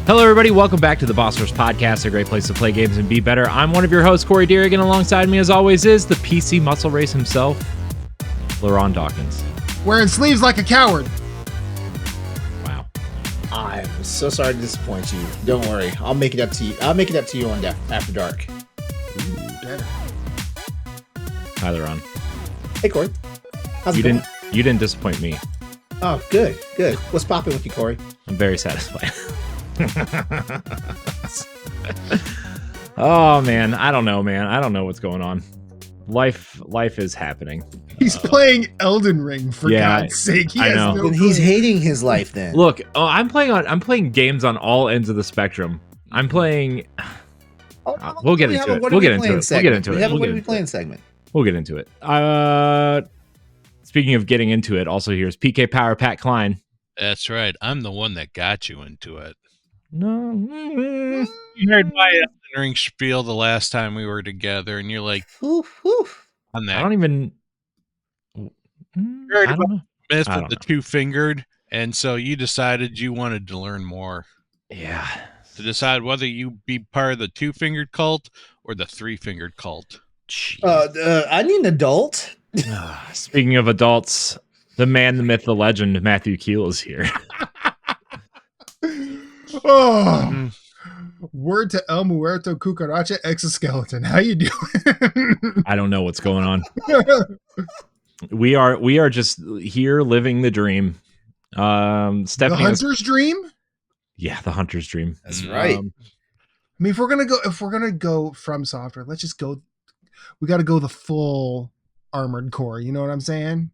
Hello, everybody. Welcome back to the Boss Rush Podcast, a great place to play games and be better. I'm one of your hosts, Corey Dirrig, and alongside me, as always, is the PC muscle race himself, LeRon Dawkins. Wearing sleeves like a coward. Wow. I'm so sorry to disappoint you. Don't worry. I'll make it up to you. I'll make it up to you on After Dark. Ooh, better. Hi, LeRon. Hey, Corey. How's it going? You didn't disappoint me. Oh, good. Good. What's popping with you, Corey? I'm very satisfied. Oh, man. I don't know, man. I don't know what's going on. Life is happening. He's playing Elden Ring, for God's sake. I know. Then he's hating his life then. Look, I'm playing games on all ends of the spectrum. I'm playing. We'll get into it. We'll get into it. We have a What Are We Playing segment. We'll get into it. Speaking of getting into it, also here's PK Power Pat Klein. That's right. I'm the one that got you into it. No. You heard my Elden Ring spiel the last time we were together, and you're like, on that. I don't even. You heard I about don't know. the myth I of don't the know. two-fingered, and so you decided you wanted to learn more. Yeah. To decide whether you be part of the two-fingered cult or the three-fingered cult. I need an adult. Speaking of adults, the man, the myth, the legend, Matthew Kiel is here. Oh, word to El Muerto Cucaracha Exoskeleton. How you doing? I don't know what's going on. We are just here living the dream. Stephanie, the hunter's dream. Yeah, the hunter's dream. That's right. I mean, if we're gonna go from software, let's just go. We got to go the full Armored Core. You know what I'm saying?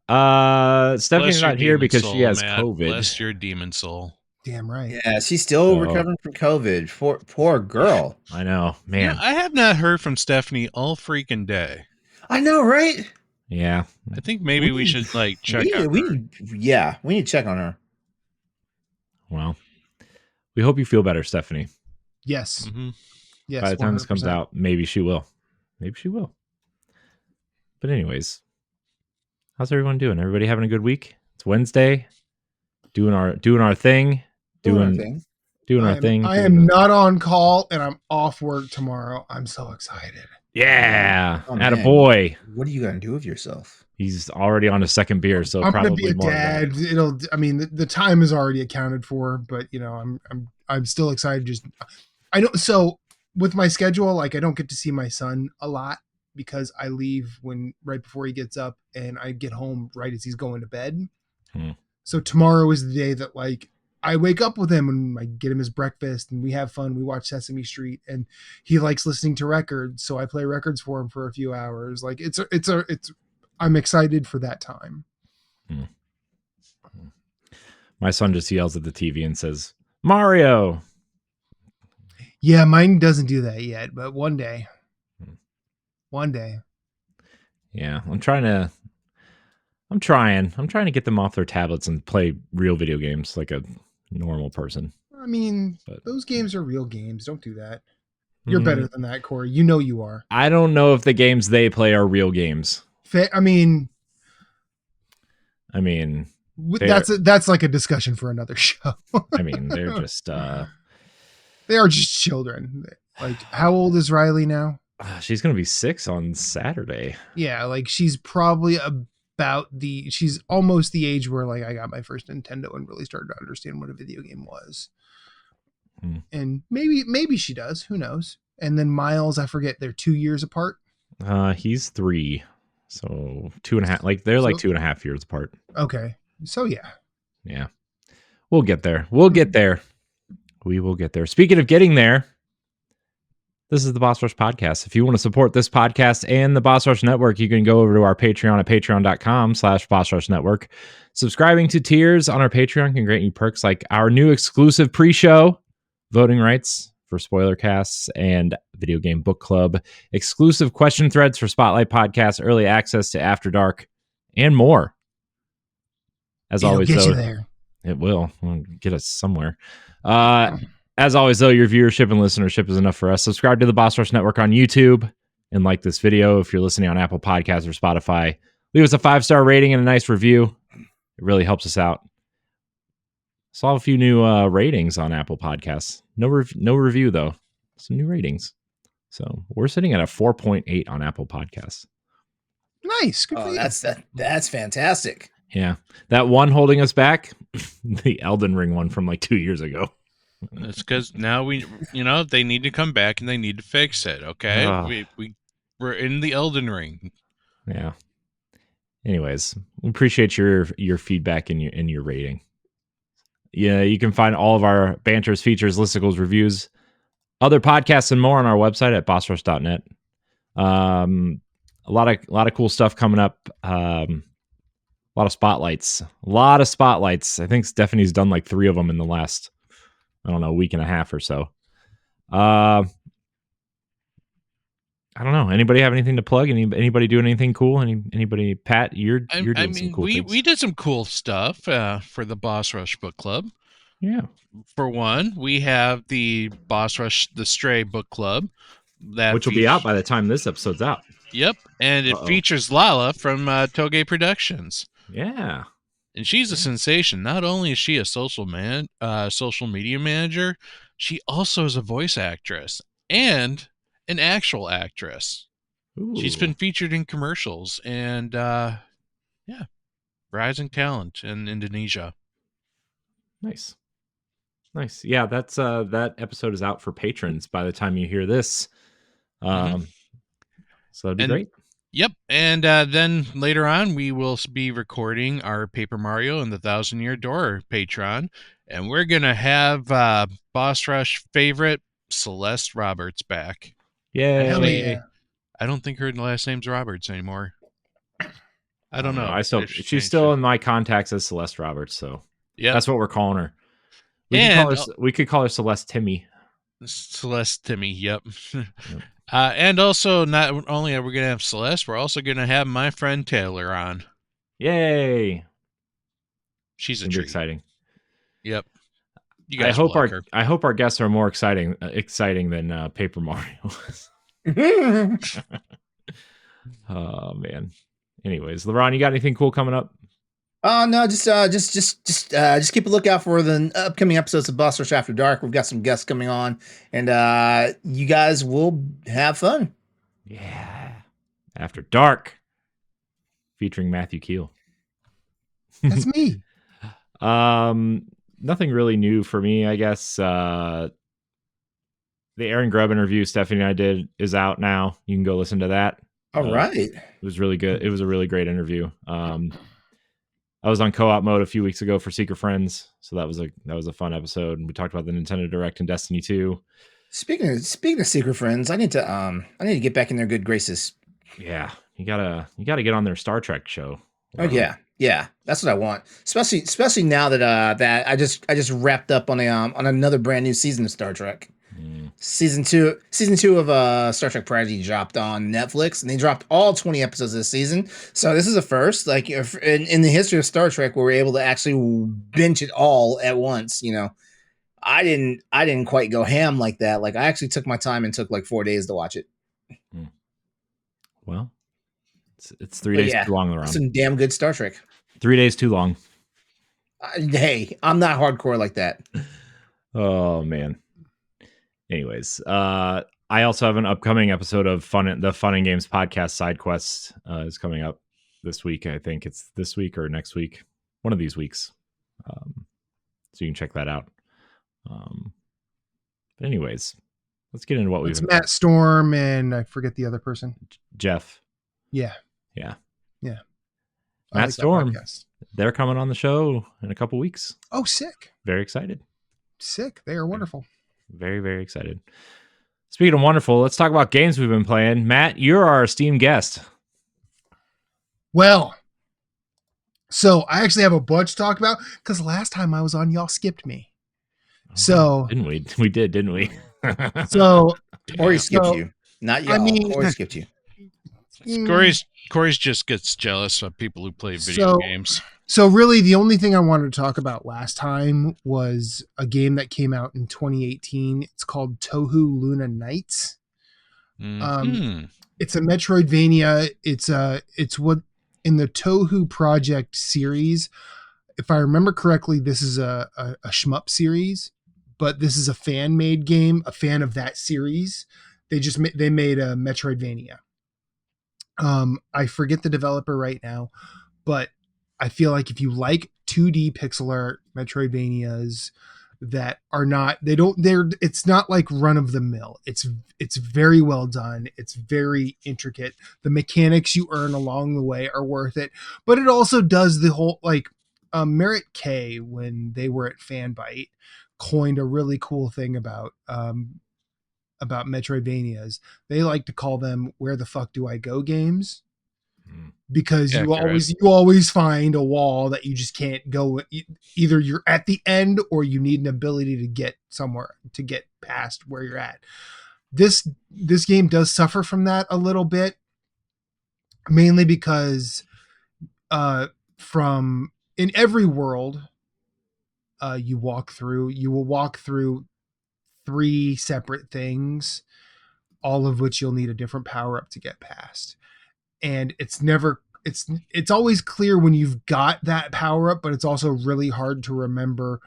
Stephanie not here because she has COVID. Bless your demon soul. Damn right. Yeah, she's still recovering from COVID. Poor girl. I know, man. You know, I have not heard from Stephanie all freaking day. I know, right? Yeah. I think maybe we should check out. We need to check on her. Well, we hope you feel better, Stephanie. Yes. Mm-hmm. Yes. By the time this comes 100%. out, maybe she will. But anyways, how's everyone doing? Everybody having a good week? It's Wednesday. Doing our thing. Doing our thing. I am not on call and I'm off work tomorrow. I'm so excited. Yeah. Oh, attaboy. What are you gonna do with yourself? He's already on his second beer, so I'm probably gonna be a more than dad. I mean, the time is already accounted for, but you know, I'm still excited. I know. So with my schedule, I don't get to see my son a lot because I leave right before he gets up, and I get home right as he's going to bed. So tomorrow is the day that I wake up with him and I get him his breakfast and we have fun. We watch Sesame Street and he likes listening to records. So I play records for him for a few hours. I'm excited for that time. My son just yells at the TV and says, Mario. Yeah, mine doesn't do that yet, but one day. Yeah, I'm trying to get them off their tablets and play real video games like a normal person. I mean, those games are real games. Don't do that. You're better than that, Corey. You know you are. I don't know if the games they play are real games. I mean, that's like a discussion for another show. I mean, they're just they are just children. How old is Riley now? She's gonna be 6 on Saturday. Yeah, she's probably she's almost the age where I got my first Nintendo and really started to understand what a video game was. And maybe she does, who knows. And then Miles, I forget, they're 2 years apart. He's 3, so 2.5. They're 2.5 years apart. Okay, so yeah, we'll get there. We will get there. Speaking of getting there, this is the Boss Rush Podcast. If you want to support this podcast and the Boss Rush Network, you can go over to our Patreon at patreon.com/Boss Rush Network. Subscribing to tiers on our Patreon can grant you perks like our new exclusive pre-show, voting rights for spoiler casts and video game book club, exclusive question threads for Spotlight podcasts, early access to After Dark, and more. As It'll always, get though, you there. it will get us somewhere. As always, though, your viewership and listenership is enough for us. Subscribe to the Boss Rush Network on YouTube and like this video. If you're listening on Apple Podcasts or Spotify, leave us a 5-star rating and a nice review. It really helps us out. Saw a few new ratings on Apple Podcasts. No review, though. Some new ratings. So we're sitting at a 4.8 on Apple Podcasts. Nice. Good for Oh, you. that's fantastic. Yeah. That one holding us back, the Elden Ring one from like 2 years ago. It's because now they need to come back and they need to fix it. Okay, we're in the Elden Ring. Yeah. Anyways, we appreciate your feedback and your rating. Yeah, you can find all of our banters, features, listicles, reviews, other podcasts, and more on our website at bossrush.net. A lot of cool stuff coming up. A lot of spotlights. I think Stephanie's done like 3 of them in the last, I don't know, week and a half or so. I don't know. Anybody have anything to plug? Anybody doing anything cool? Anybody? Pat, you're doing some cool things. We did some cool stuff for the Boss Rush Book Club. Yeah. For one, we have the Boss Rush The Stray Book Club, which will be out by the time this episode's out. Yep, and it features Lala from Toge Productions. Yeah. And she's a sensation. Not only is she a social media manager, she also is a voice actress and an actual actress. Ooh. She's been featured in commercials and rising talent in Indonesia. Nice. Yeah, that's that episode is out for patrons by the time you hear this. So that'd be great. Yep, and then later on we will be recording our Paper Mario and the 1,000-Year Door Patreon, and we're gonna have Boss Rush favorite Celeste Roberts back. Yay! I don't think her last name's Roberts anymore. I don't know. She's still in my contacts as Celeste Roberts, so yeah, that's what we're calling her. We could call her Celeste Timmy. Celeste Timmy, yep. And also, not only are we going to have Celeste, we're also going to have my friend Taylor on. Yay! She's a treat. Exciting. Yep. You I guys hope our guests are more exciting than Paper Mario. Oh man. Anyways, LeRon, you got anything cool coming up? No, just keep a lookout for the upcoming episodes of Boss Rush After Dark. We've got some guests coming on, and you guys will have fun. Yeah, After Dark, featuring Matthew Kiel. That's me. Nothing really new for me, I guess. The Aaron Grubb interview Stephanie and I did is out now. You can go listen to that. All right. It was really good. It was a really great interview. I was on co-op mode a few weeks ago for Secret Friends, so that was a fun episode. And we talked about the Nintendo Direct and Destiny 2. Speaking of Secret Friends, I need to get back in their good graces. Yeah, you gotta get on their Star Trek show. Oh yeah, that's what I want. Especially now that I just wrapped up on another brand new season of Star Trek. Season two of Star Trek Prodigy dropped on Netflix, and they dropped all 20 episodes of the season. So this is a first, like in the history of Star Trek, where we're able to actually binge it all at once. You know, I didn't quite go ham like that. Like I actually took my time and took like 4 days to watch it. Well, it's 3 days too long around. Some damn good Star Trek. 3 days too long. Hey, I'm not hardcore like that. Oh man. Anyways, I also have an upcoming episode of the Fun and Games podcast Side Quest is coming up this week. I think it's this week or next week, one of these weeks. So you can check that out. But anyways, let's get into what we've. Matt Storm and I forget the other person. Jeff. Yeah. Matt Storm. They're coming on the show in a couple weeks. Oh, sick! Very excited. Sick. They are wonderful. Very, very excited. Speaking of wonderful, let's talk about games we've been playing. Matt, you're our esteemed guest. Well, so I actually have a bunch to talk about because last time I was on, y'all skipped me. Didn't we? We did, didn't we? So Or he skipped So, you. Not I y'all. mean- Or he skipped you. Corey's just gets jealous of people who play video So- games. So really, the only thing I wanted to talk about last time was a game that came out in 2018. It's called Tohu Luna Nights. It's a Metroidvania. It's what in the Tohu Project series. If I remember correctly, this is a shmup series, but this is a fan made game. A fan of that series. They made a Metroidvania. I forget the developer right now, but I feel like if you like 2D pixel art Metroidvanias that are not, it's not like run of the mill. It's very well done. It's very intricate. The mechanics you earn along the way are worth it, but it also does the whole like, Merit K, when they were at Fanbyte, coined a really cool thing about Metroidvanias. They like to call them "where the fuck do I go" games, because you always find a wall that you just can't go. Either you're at the end or you need an ability to get somewhere to get past where you're at. This game does suffer from that a little bit, mainly because from in every world you will walk through 3 separate things, all of which you'll need a different power up to get past. And it's always clear when you've got that power up, but it's also really hard to remember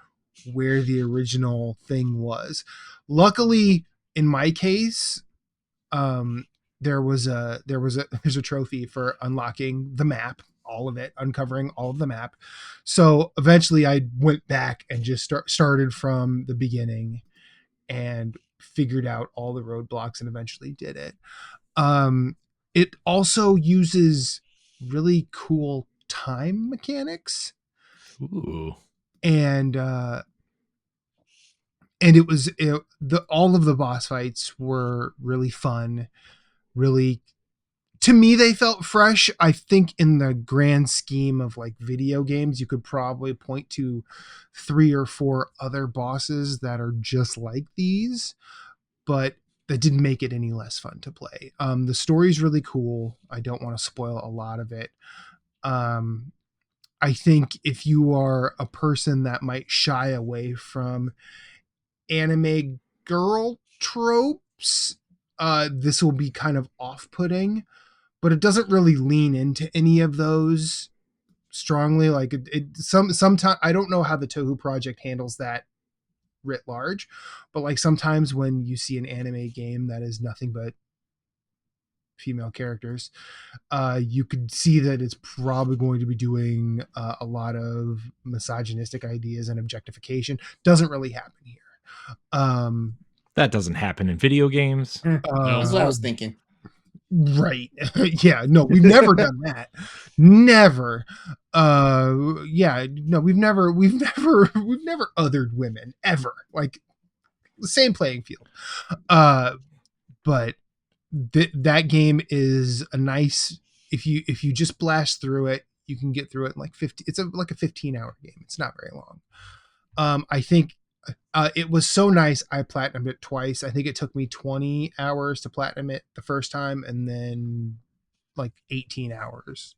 where the original thing was. Luckily, in my case, there's a trophy for unlocking the map, all of it, uncovering all of the map. So eventually I went back and just started from the beginning and figured out all the roadblocks and eventually did it. It also uses really cool time mechanics. Ooh. And all of the boss fights were really fun. Really, to me, they felt fresh. I think in the grand scheme of like video games, you could probably point to 3 or 4 other bosses that are just like these, but that didn't make it any less fun to play. The story's really cool. I don't want to spoil a lot of it. I think if you are a person that might shy away from anime girl tropes, this will be kind of off-putting, but it doesn't really lean into any of those strongly. Like sometimes I don't know how the Tohu Project handles that writ large, but like sometimes when you see an anime game that is nothing but female characters, you could see that it's probably going to be doing a lot of misogynistic ideas and objectification. Doesn't really happen here. That doesn't happen in video games. That's what I was thinking. Right. Yeah, no, we've never done that. Never. Yeah, no, we've never othered women ever. Like the same playing field. But that game is a nice, if you just blast through it, you can get through it in like 50. It's like a 15-hour game. It's not very long. I think it was so nice. I platinumed it twice. I think it took me 20 hours to platinum it the first time, and then like 18 hours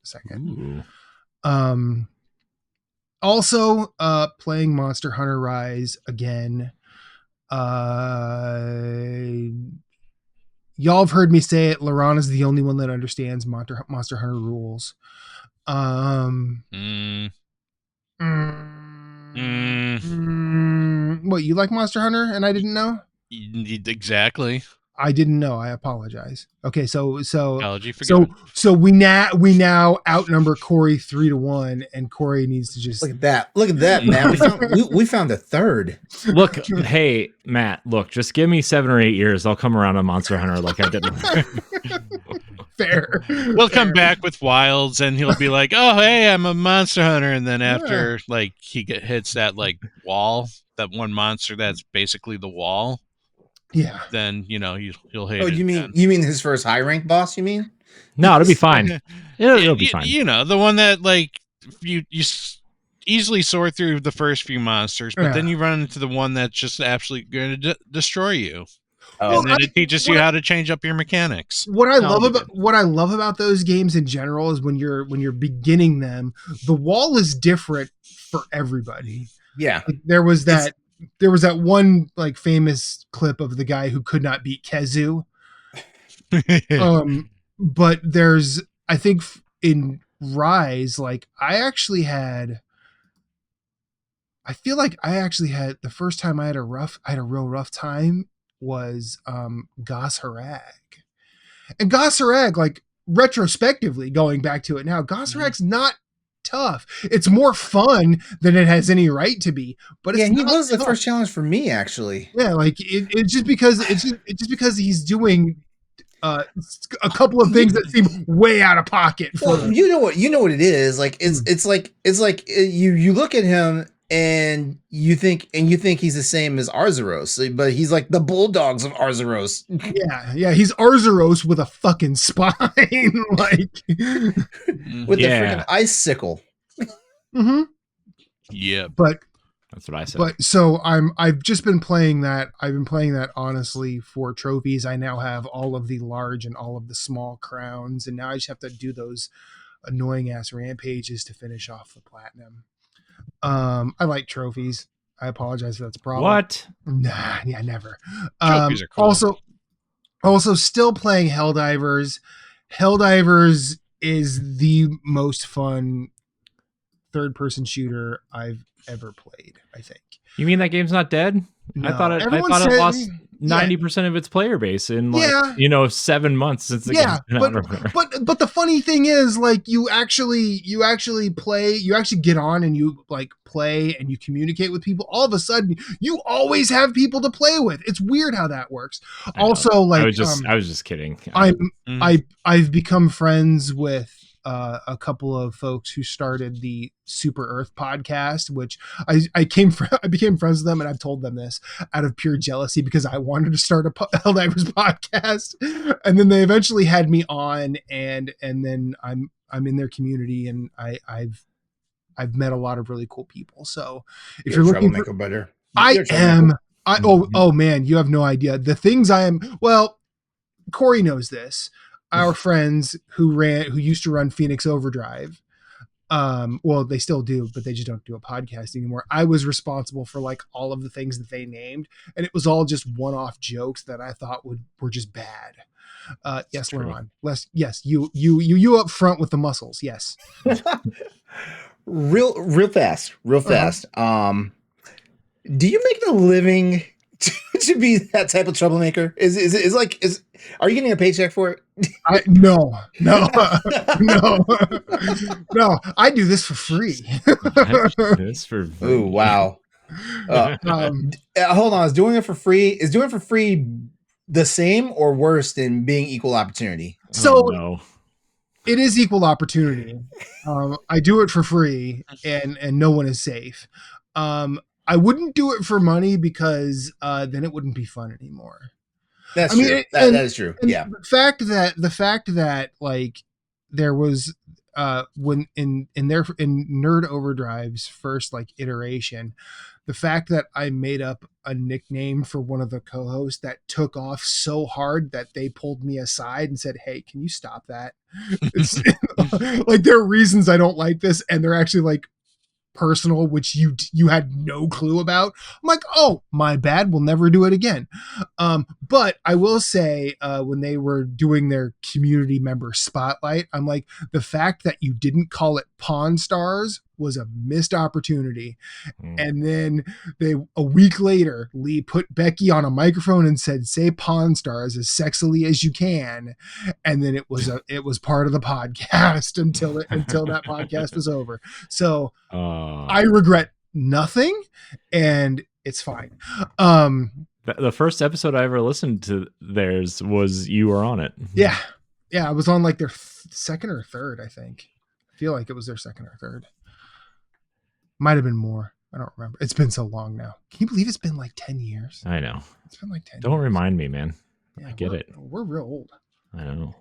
the second. Ooh. Also, playing Monster Hunter Rise again. Y'all have heard me say it. LeRon is the only one that understands Monster Hunter rules. What, you like Monster Hunter and I didn't know? Exactly. I didn't know. I apologize. Okay, so Apology forgiven. so we now outnumber Corey 3-1, and Corey needs to just Look at that, man. We found a third. Look, hey, Matt, look, just give me 7 or 8 years. I'll come around on Monster Hunter like I did. Fair. We'll come back with Wilds, and he'll be like, "Oh, hey, I'm a Monster Hunter." And then after, like, he hits that like wall, that one monster that's basically the wall. Yeah. Then he'll hate. Oh, it you mean his first high rank boss? You mean? No, it'll be fine. It'll be fine. The one that like you easily soar through the first few monsters, but then you run into the one that's just absolutely going to destroy you. Oh. And then it teaches you how to change up your mechanics. What I love about those games in general is when you're beginning them, the wall is different for everybody. Yeah. Like, there was that one like famous clip of the guy who could not beat Kezu. But there's, I think in Rise, like I feel like I actually had the first time I had a real rough time was Gos Harag. And Gos Harag, like retrospectively going back to it now, Gos Harag's not tough. It's more fun than it has any right to be. But it's he was tough. the first challenge for me, actually. Yeah, like it's just because he's doing a couple of things that seem way out of pocket. Well, you know what it is. Like it's like you look at him and you think he's the same as Arzuros, but he's like the bulldogs of Arzuros. Yeah, he's Arzuros with a fucking spine, like with the freaking icicle. Mm-hmm. Yeah, but that's what I said. But so I've just been playing that. I've been playing that honestly for trophies. I now have all of the large and all of the small crowns, and now I just have to do those annoying ass rampages to finish off the platinum. I like trophies. I apologize if that's a problem. What? Nah, yeah, never. Trophies are cool. Also still playing Helldivers. Helldivers is the most fun third-person shooter I've ever played, I think. You mean that game's not dead? No. I thought it lost 90% of its player base in 7 months since the game's been out. But the funny thing is, like, you actually get on and you like play and you communicate with people. All of a sudden, you always have people to play with. It's weird how that works. Also, like, I was just kidding. I've become friends with a couple of folks who started the Super Earth podcast, which I became friends with them, and I've told them this out of pure jealousy because I wanted to start a Helldivers podcast, and then they eventually had me on, and then I'm in their community, and I've met a lot of really cool people. So if you're looking for better, oh man, you have no idea the things I am. Well, Corey knows this. Our friends who used to run Phoenix Overdrive, well, they still do, but they just don't do a podcast anymore. I was responsible for like all of the things that they named, and it was all just one-off jokes that I thought were just bad. Yes, LeRon. Yes, you up front with the muscles. Yes. real fast. Do you make a living to be that type of troublemaker? Are you getting a paycheck for it? No. I do this for free. Oh, wow. Hold on. Is doing it for free the same or worse than being equal opportunity? So it is equal opportunity. I do it for free, and no one is safe. I wouldn't do it for money because then it wouldn't be fun anymore. That's true. That is true. Yeah. The fact that like there was when in Nerd Overdrive's first like iteration, the fact that I made up a nickname for one of the co-hosts that took off so hard that they pulled me aside and said, "Hey, can you stop that?" It's like there are reasons I don't like this, and they're actually like personal, which you had no clue about. I'm like, oh, my bad, we'll never do it again. But I will say, when they were doing their community member spotlight, I'm like, the fact that you didn't call it Pawn Stars was a missed opportunity. And then a week later, Lee put Becky on a microphone and said, "Say Pawn Stars as sexily as you can." And then it was part of the podcast until that podcast was over. So I regret nothing, and it's fine. The first episode I ever listened to theirs was you were on it. Yeah. I was on like their second or third, I think. I feel like it was their second or third. Might have been more. I don't remember. It's been so long now. Can you believe it's been like 10 years? I know. It's been like 10 Don't years. remind me, man. Yeah, I get it. We're real old. I know.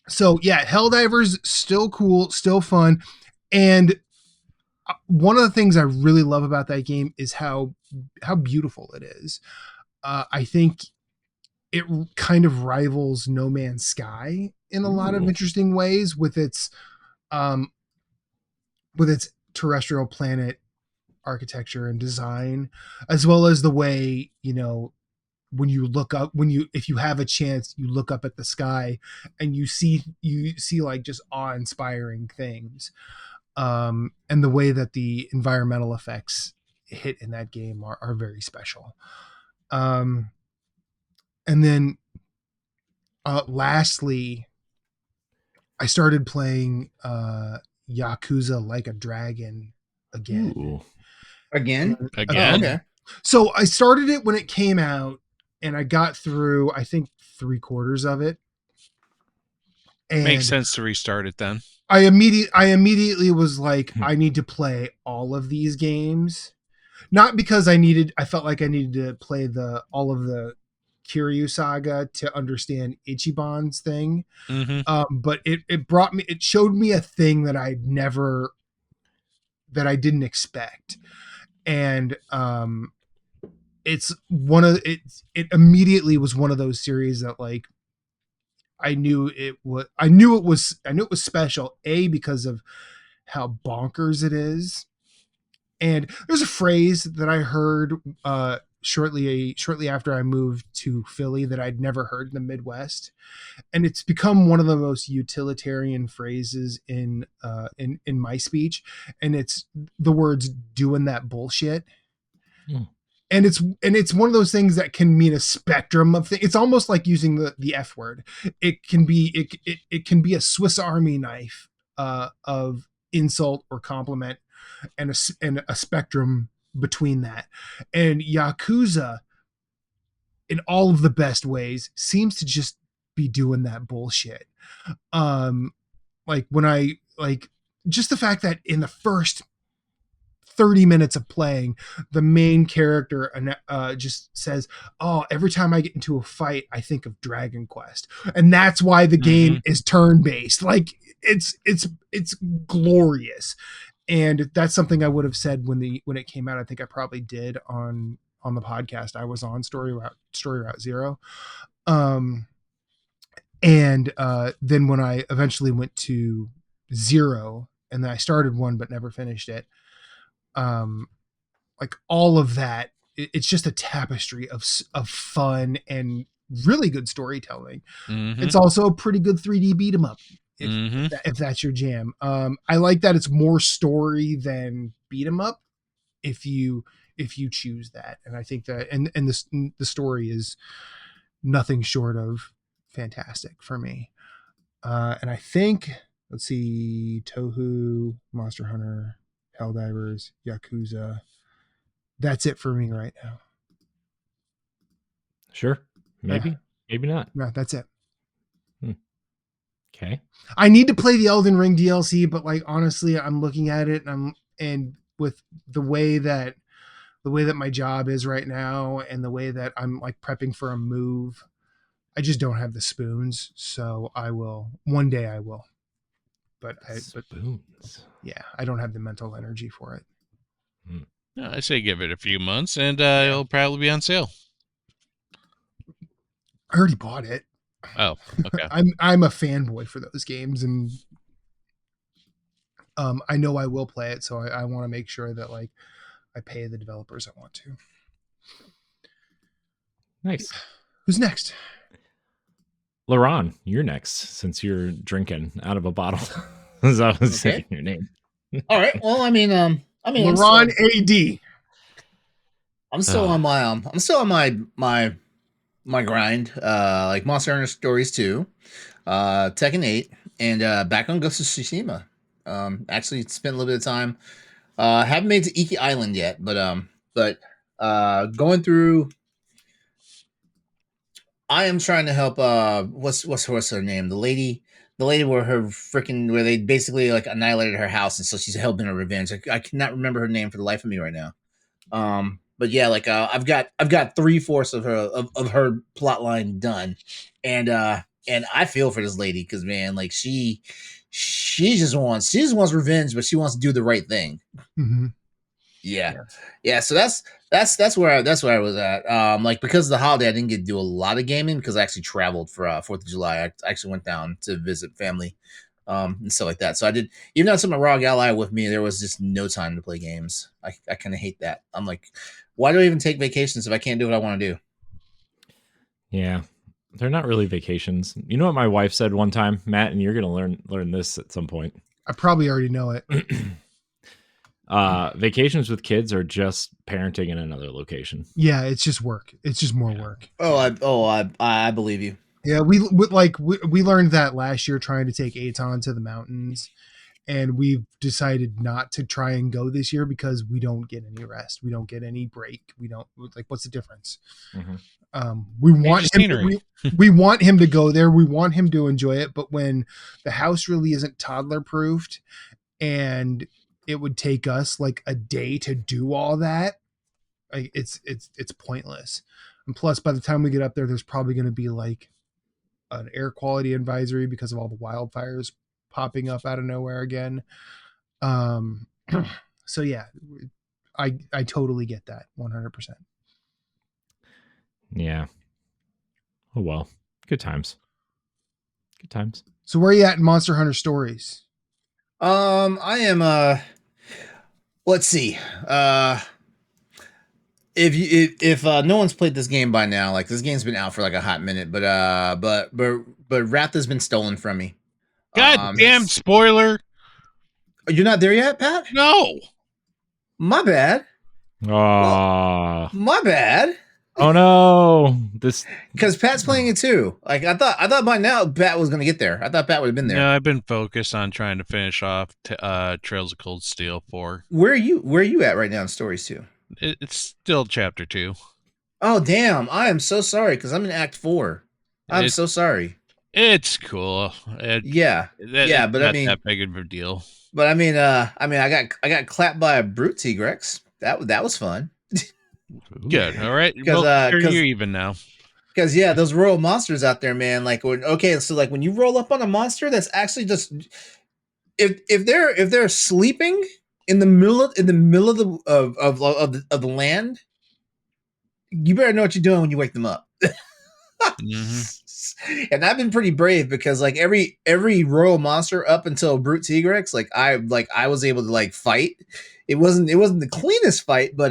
So yeah, Helldivers still cool, still fun, and one of the things I really love about that game is how beautiful it is. I think it kind of rivals No Man's Sky in a lot of Ooh. interesting ways with its terrestrial planet architecture and design, as well as the way, you know, when you look up, if you have a chance, you look up at the sky and you see like just awe-inspiring things. And the way that the environmental effects hit in that game are very special. And then lastly, I started playing Yakuza Like a Dragon again. Ooh. Again? Again? Oh, okay. So I started it when it came out, and I got through, I think, 3/4 of it. And Makes sense to restart it then. I immediately was like, I need to play all of these games. Not because I felt like I needed to play all of the Kiryu saga to understand Ichiban's thing. Mm-hmm. But it showed me a thing that I didn't expect. And it immediately was one of those series that, like, I knew it was special, because of how bonkers it is. And there's a phrase that I heard shortly after I moved to Philly that I'd never heard in the Midwest, and it's become one of the most utilitarian phrases in my speech, and it's the words "doing that bullshit." Mm. And it's one of those things that can mean a spectrum of things. It's almost like using the F word. It can be it can be a Swiss Army knife of insult or compliment, and a spectrum between that. And Yakuza, in all of the best ways, seems to just be doing that bullshit. Like when just the fact that in the first 30 minutes of playing, the main character just says, "Oh, every time I get into a fight, I think of Dragon Quest," and that's why the game is turn-based. Like, it's glorious, and that's something I would have said when it came out. I think I probably did on the podcast I was on, Story Route Zero. And then when I eventually went to Zero, and then I started one but never finished it, like all of that, it's just a tapestry of fun and really good storytelling. Mm-hmm. It's also a pretty good 3D beat 'em up, if that's your jam. I like that it's more story than beat 'em up, if you choose that. And I think that and the story is nothing short of fantastic for me. And I think, let's see, Touhou, Monster Hunter, Helldivers, Yakuza. That's it for me right now. Sure. Maybe. Yeah. Maybe not. No, that's it. Okay. I need to play the Elden Ring DLC, but, like, honestly, I'm looking at it and with the way that my job is right now, and the way that I'm, like, prepping for a move, I just don't have the spoons. So one day I will. But spoons. Yeah, I don't have the mental energy for it. I say give it a few months, and it'll probably be on sale. I already bought it. Oh, okay. I'm a fanboy for those games, and I know I will play it, so I want to make sure that, like, I pay the developers I want to. Nice. Who's next? LeRon, you're next, since you're drinking out of a bottle. As I was saying your name. All right. Well, I mean, LeRon AD. I'm still on my grind. Like Monster Hunter Stories 2, Tekken 8, and back on Ghost of Tsushima. Actually spent a little bit of time. Haven't made to Iki Island yet, but going through. I am trying to help. What's her name? The lady where they basically, like, annihilated her house, and so she's hell bent on revenge. I cannot remember her name for the life of me right now. But yeah, I've got 3/4 of her plot line done, and and I feel for this lady because man, like she just wants revenge, but she wants to do the right thing. Mm-hmm. Yeah. So that's where I was at. Like because of the holiday, I didn't get to do a lot of gaming because I actually traveled for 4th of July. I actually went down to visit family, and stuff like that. So I did, even though I took my ROG Ally with me, there was just no time to play games. I kind of hate that. I'm like, why do I even take vacations if I can't do what I want to do? Yeah. They're not really vacations. You know what my wife said one time, Matt, and you're going to learn this at some point. I probably already know it. Vacations with kids are just parenting in another location. Yeah, it's just work. It's just more work. I believe you. Yeah, we learned that last year trying to take Aton to the mountains, and we've decided not to try and go this year because we don't get any rest. We don't get any break. We don't like. What's the difference? Mm-hmm. We want him to go there. We want him to enjoy it. But when the house really isn't toddler proofed, and it would take us like a day to do all that, like it's pointless. And plus, by the time we get up there, there's probably going to be like an air quality advisory because of all the wildfires popping up out of nowhere again. So yeah, I totally get that 100%. Yeah. Oh well. Good times. Good times. So where are you at in Monster Hunter Stories? I am let's see. If no one's played this game by now, like this game's been out for like a hot minute, but Wrath has been stolen from me. God damn spoiler. You're not there yet, Pat? No. My bad. Oh. My bad. Oh no! Because Pat's playing it too. Like I thought by now Pat was gonna get there. I thought Pat would have been there. No, I've been focused on trying to finish off Trails of Cold Steel 4. Where are you at right now in Stories 2? It's still chapter 2. Oh damn! I am so sorry because I'm in Act 4. I'm so sorry. It's cool. But not I mean that big of a deal. But I mean, I got clapped by a brute T-Rex. That was fun. Good. All right. Because you're even now. Because those royal monsters out there, man. Like when you roll up on a monster that's actually just if they're sleeping in the middle of the land, you better know what you're doing when you wake them up. Mm-hmm. And I've been pretty brave because like every royal monster up until brute T-Rex, I was able to like fight. It wasn't the cleanest fight, but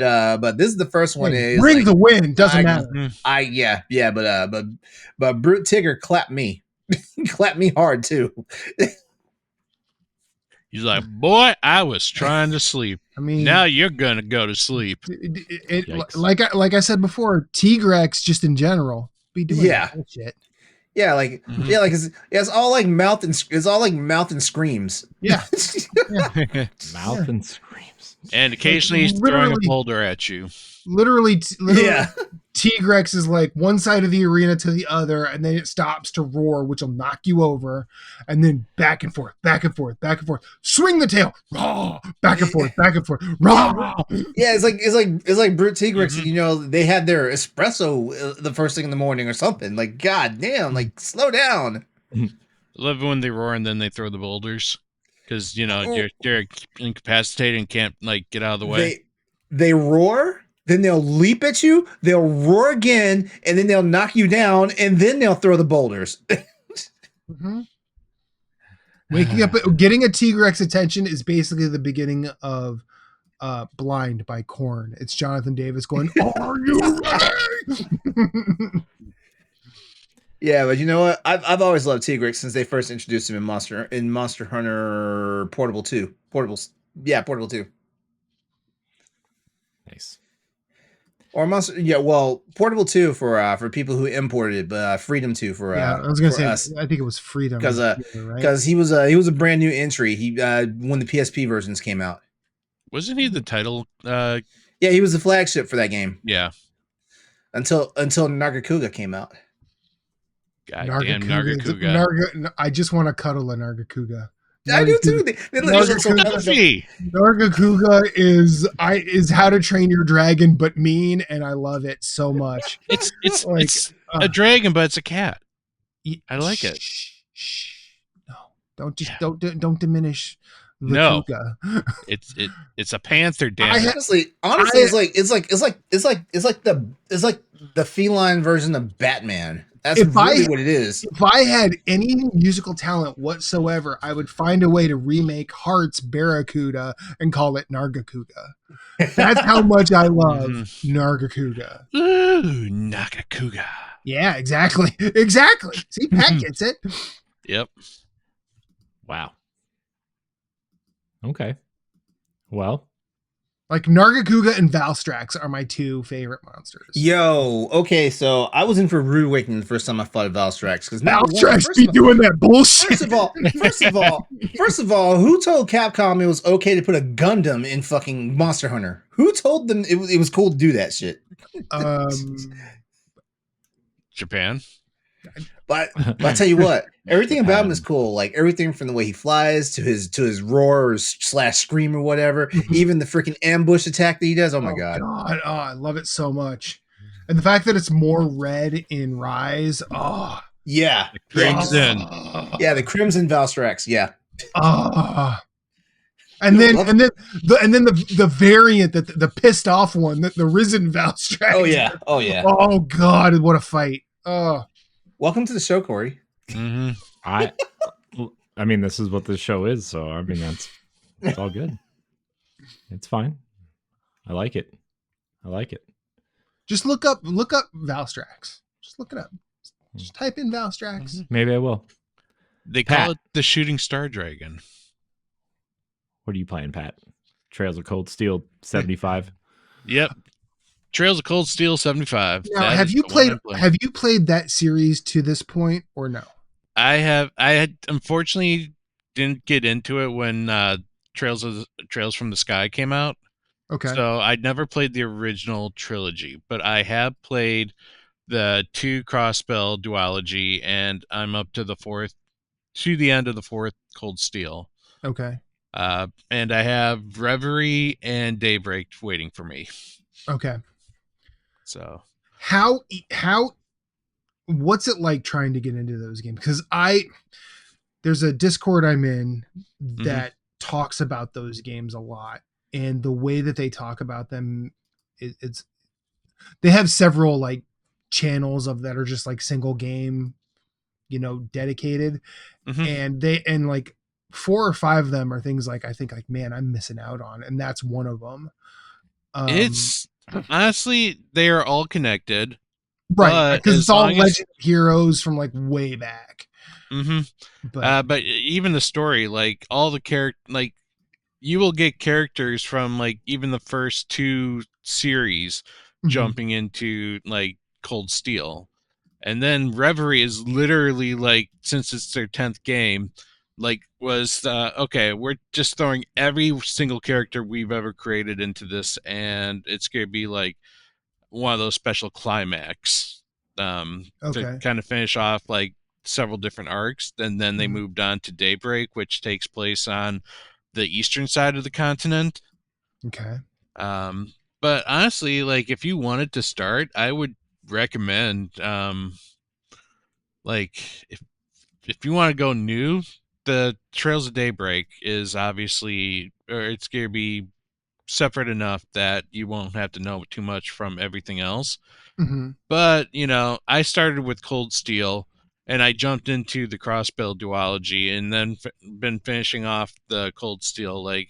this is the first one. Bring the win, doesn't matter. But brute Tigger clapped me, clapped me hard too. He's like, boy, I was trying to sleep. I mean, now you're gonna go to sleep. Like I said before, Tigrex just in general be doing that shit. Yeah, like it's all like mouth and screams. Yeah, mouth and screams. And occasionally he's throwing a boulder at you. Literally, Tigrex is like one side of the arena to the other, and then it stops to roar, which will knock you over, and then back and forth, back and forth, back and forth. Swing the tail, raw, back and forth, raw. Yeah, it's like brute Tigrex. Mm-hmm. You know, they had their espresso the first thing in the morning or something. Like, god damn, like slow down. I love when they roar and then they throw the boulders because you're incapacitated and can't like get out of the way. They roar. Then they'll leap at you, they'll roar again, and then they'll knock you down, and then they'll throw the boulders. Mm-hmm. Waking up, getting a Tigrex attention is basically the beginning of Blind by Korn. It's Jonathan Davis going, "Are you ready?" Yeah, but you know what? I've always loved Tigrex since they first introduced him in Monster Hunter Portable 2. Portable 2. Nice. Or Portable 2 for people who imported it, but Freedom 2 for I was gonna say us. I think it was Freedom because he was a brand new entry. He when the PSP versions came out. Wasn't he the title? Yeah, he was the flagship for that game. Yeah. Until Nargacuga came out. Goddamn Nargacuga. I just want to cuddle a Nargacuga. I do too. Nargacuga is How to Train Your Dragon, but mean, and I love it so much. It's a dragon, but it's a cat. I like it. Shh. No, don't diminish the No. Kuga. It's a panther, damn it. Honestly, it's like the feline version of Batman. That's really what it is. If I had any musical talent whatsoever, I would find a way to remake Heart's Barracuda and call it Nargacuga. That's how much I love Nargacuga. Ooh, Nagakuga. Yeah, exactly. Exactly. See, Pat gets it. Yep. Wow. Okay. Well, Like Nargacuga and Valstrax are my two favorite monsters. Yo, okay, so I was in for Rude Awakening the first time I fought Valstrax because Valstrax be doing that bullshit. First of all, who told Capcom it was okay to put a Gundam in fucking Monster Hunter? Who told them it was cool to do that shit? Japan. But I tell you what, everything about him is cool. Like everything from the way he flies to his roar or / scream or whatever. Even the freaking ambush attack that he does. Oh my god! Oh, I love it so much. And the fact that it's more red in Rise. Oh yeah, the Crimson. Yeah, the Crimson Valstrax. Yeah. And then the variant that the pissed off one, the Risen Valstrax. Oh yeah. Oh god, what a fight! Oh. Welcome to the show, Corey. Mm-hmm. I mean, this is what this show is, so I mean, it's all good. It's fine. I like it. Just look up Valstrax. Just look it up. Just type in Valstrax. Maybe I will. They Pat. call it the Shooting Star Dragon. What are you playing, Pat? Trails of Cold Steel 75. Yep. Trails of Cold Steel 75. Now, have you played that series to this point or no? I had unfortunately didn't get into it when Trails from the Sky came out. Okay. So I'd never played the original trilogy, but I have played the 2 Crossbell duology, and I'm up to the end of the 4th Cold Steel. Okay. And I have Reverie and Daybreak waiting for me. Okay. So what's it like trying to get into those games? Because there's a Discord I'm in that talks about those games a lot, and the way that they talk about them, they have several like channels that are just like single game, dedicated, and like 4 or 5 of them are things like I think like, man, I'm missing out on, and that's one of them. It's honestly, they are all connected, right? Because it's all Legend heroes from like way back. But even the story, like all the like you will get characters from like even the first 2 series jumping into like Cold Steel, and then Reverie is literally like, since it's their 10th game, like was okay, we're just throwing every single character we've ever created into this, and it's gonna be like one of those special climax to kind of finish off like several different arcs. And then they moved on to Daybreak, which takes place on the eastern side of the continent. Okay. But honestly, like if you wanted to start, I would recommend like if you want to go new, the Trails of Daybreak is obviously, or it's going to be separate enough that you won't have to know too much from everything else. But, I started with Cold Steel, and I jumped into the Crossbell duology, and then been finishing off the Cold Steel. Like,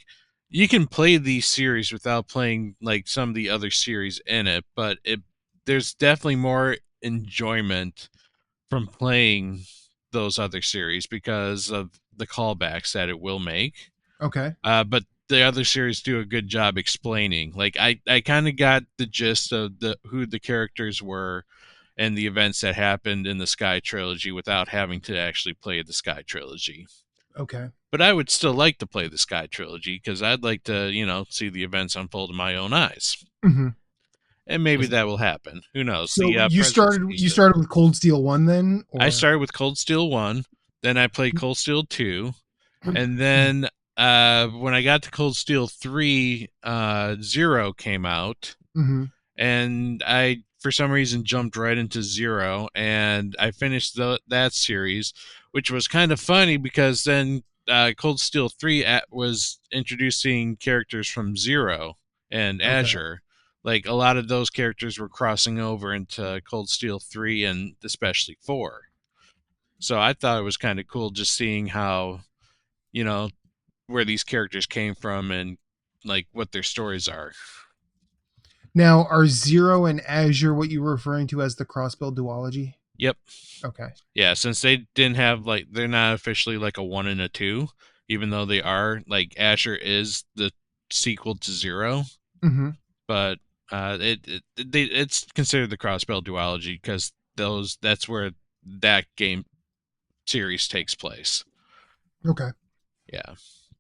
you can play these series without playing, like, some of the other series in it, but there's definitely more enjoyment from playing those other series because of the callbacks that it will make. Okay. But the other series do a good job explaining. Like I kind of got the gist of who the characters were and the events that happened in the Sky trilogy without having to actually play the Sky trilogy. Okay. But I would still like to play the Sky trilogy because I'd like to, see the events unfold in my own eyes. And maybe that will happen. Who knows? So you started with Cold Steel 1 then? Or? I started with Cold Steel 1, then I played Cold Steel 2, and then when I got to Cold Steel 3, 0 came out, and I for some reason jumped right into Zero, and I finished that series, which was kind of funny because then Cold Steel 3 was introducing characters from Zero and Azure. Like a lot of those characters were crossing over into Cold Steel 3 and especially 4. So I thought it was kind of cool just seeing how, where these characters came from and like what their stories are. Now, are Zero and Azure what you were referring to as the crossbuild duology? Yep. Okay. Yeah, since they didn't have they're not officially like a 1 and a 2, even though they are, like Azure is the sequel to Zero. Mm-hmm. But it's considered the crossbell duology because that's where that game series takes place. Okay. Yeah,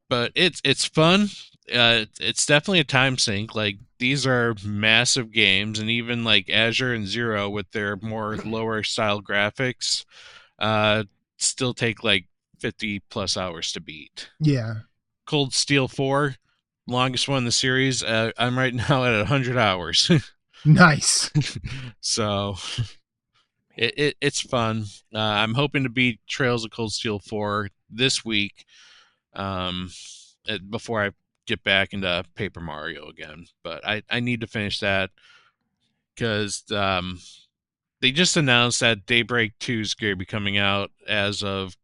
but it's fun. It's definitely a time sink. Like these are massive games, and even like Azure and Zero with their more lower style graphics, still take like 50 plus hours to beat. Yeah. Cold Steel 4, longest one in the series. I'm right now at 100 hours. Nice. So it's fun. I'm hoping to beat Trails of Cold Steel 4 this week, before I get back into Paper Mario again. But I need to finish that because they just announced that Daybreak 2 is going to be coming out as of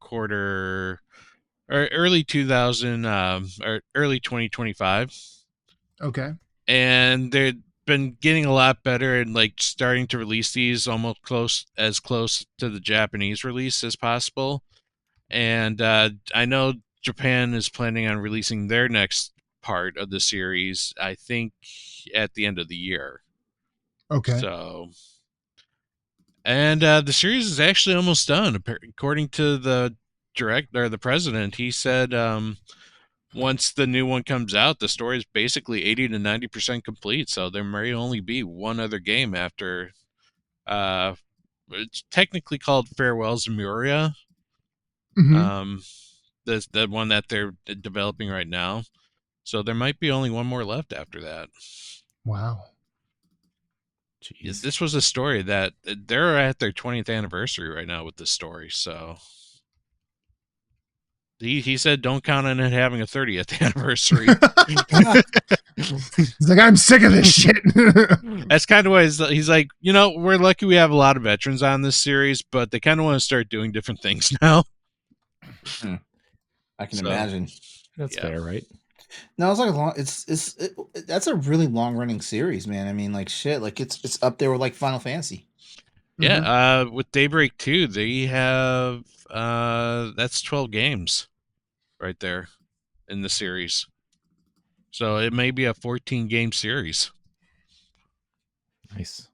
early 2025. Okay. And they've been getting a lot better and like starting to release these almost close to the Japanese release as possible. And I know Japan is planning on releasing their next part of the series, I think, at the end of the year. Okay. So, and the series is actually almost done, according to the the president. He said once the new one comes out, the story is basically 80 to 90% complete. So there may only be one other game after. It's technically called Farewell Zamuria. Mm-hmm. The one that they're developing right now. So there might be only one more left after that. Wow. Jeez. This was a story that they're at their 20th anniversary right now with this story. So he said don't count on it having a 30th anniversary. He's like, I'm sick of this shit. That's kind of what he's like, we're lucky we have a lot of veterans on this series, but they kind of want to start doing different things now. I can imagine. That's fair, right? No, it's like that's a really long running series, man. I mean, like shit, like it's up there with like Final Fantasy. Yeah, with Daybreak 2, they have that's 12 games right there in the series. So it may be a 14 game series. Nice.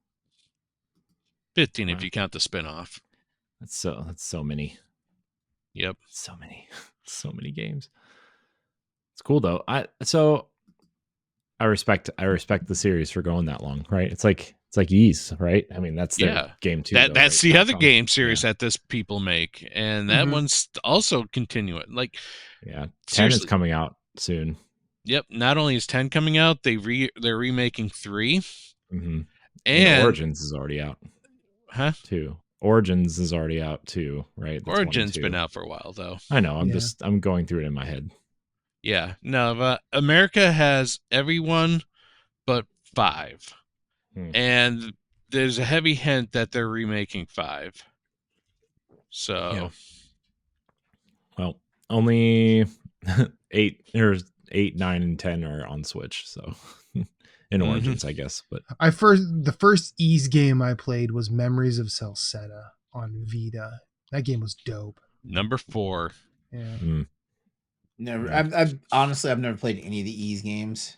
15 if you count the spin-off. That's so many. Yep. So many games. It's cool though. I respect the series for going that long, right? It's like Ys, right? I mean, that's their game too. That's the other game series that this people make, and that one's also continuing. Like, 10 is coming out soon. Yep. Not only is 10 coming out, they're remaking 3, and Origins is already out. Huh? 2. Origins is already out too, right? That's Origins been out for a while though. I know. I'm going through it in my head. Yeah. No, America has everyone but 5. And there's a heavy hint that they're remaking 5. So, well, only 8, 9, and 10 are on Switch. So, in Origins, I guess. But the first Ys game I played was Memories of Celceta on Vita. That game was dope. Number 4. Yeah. Never. I've honestly never played any of the Ys games.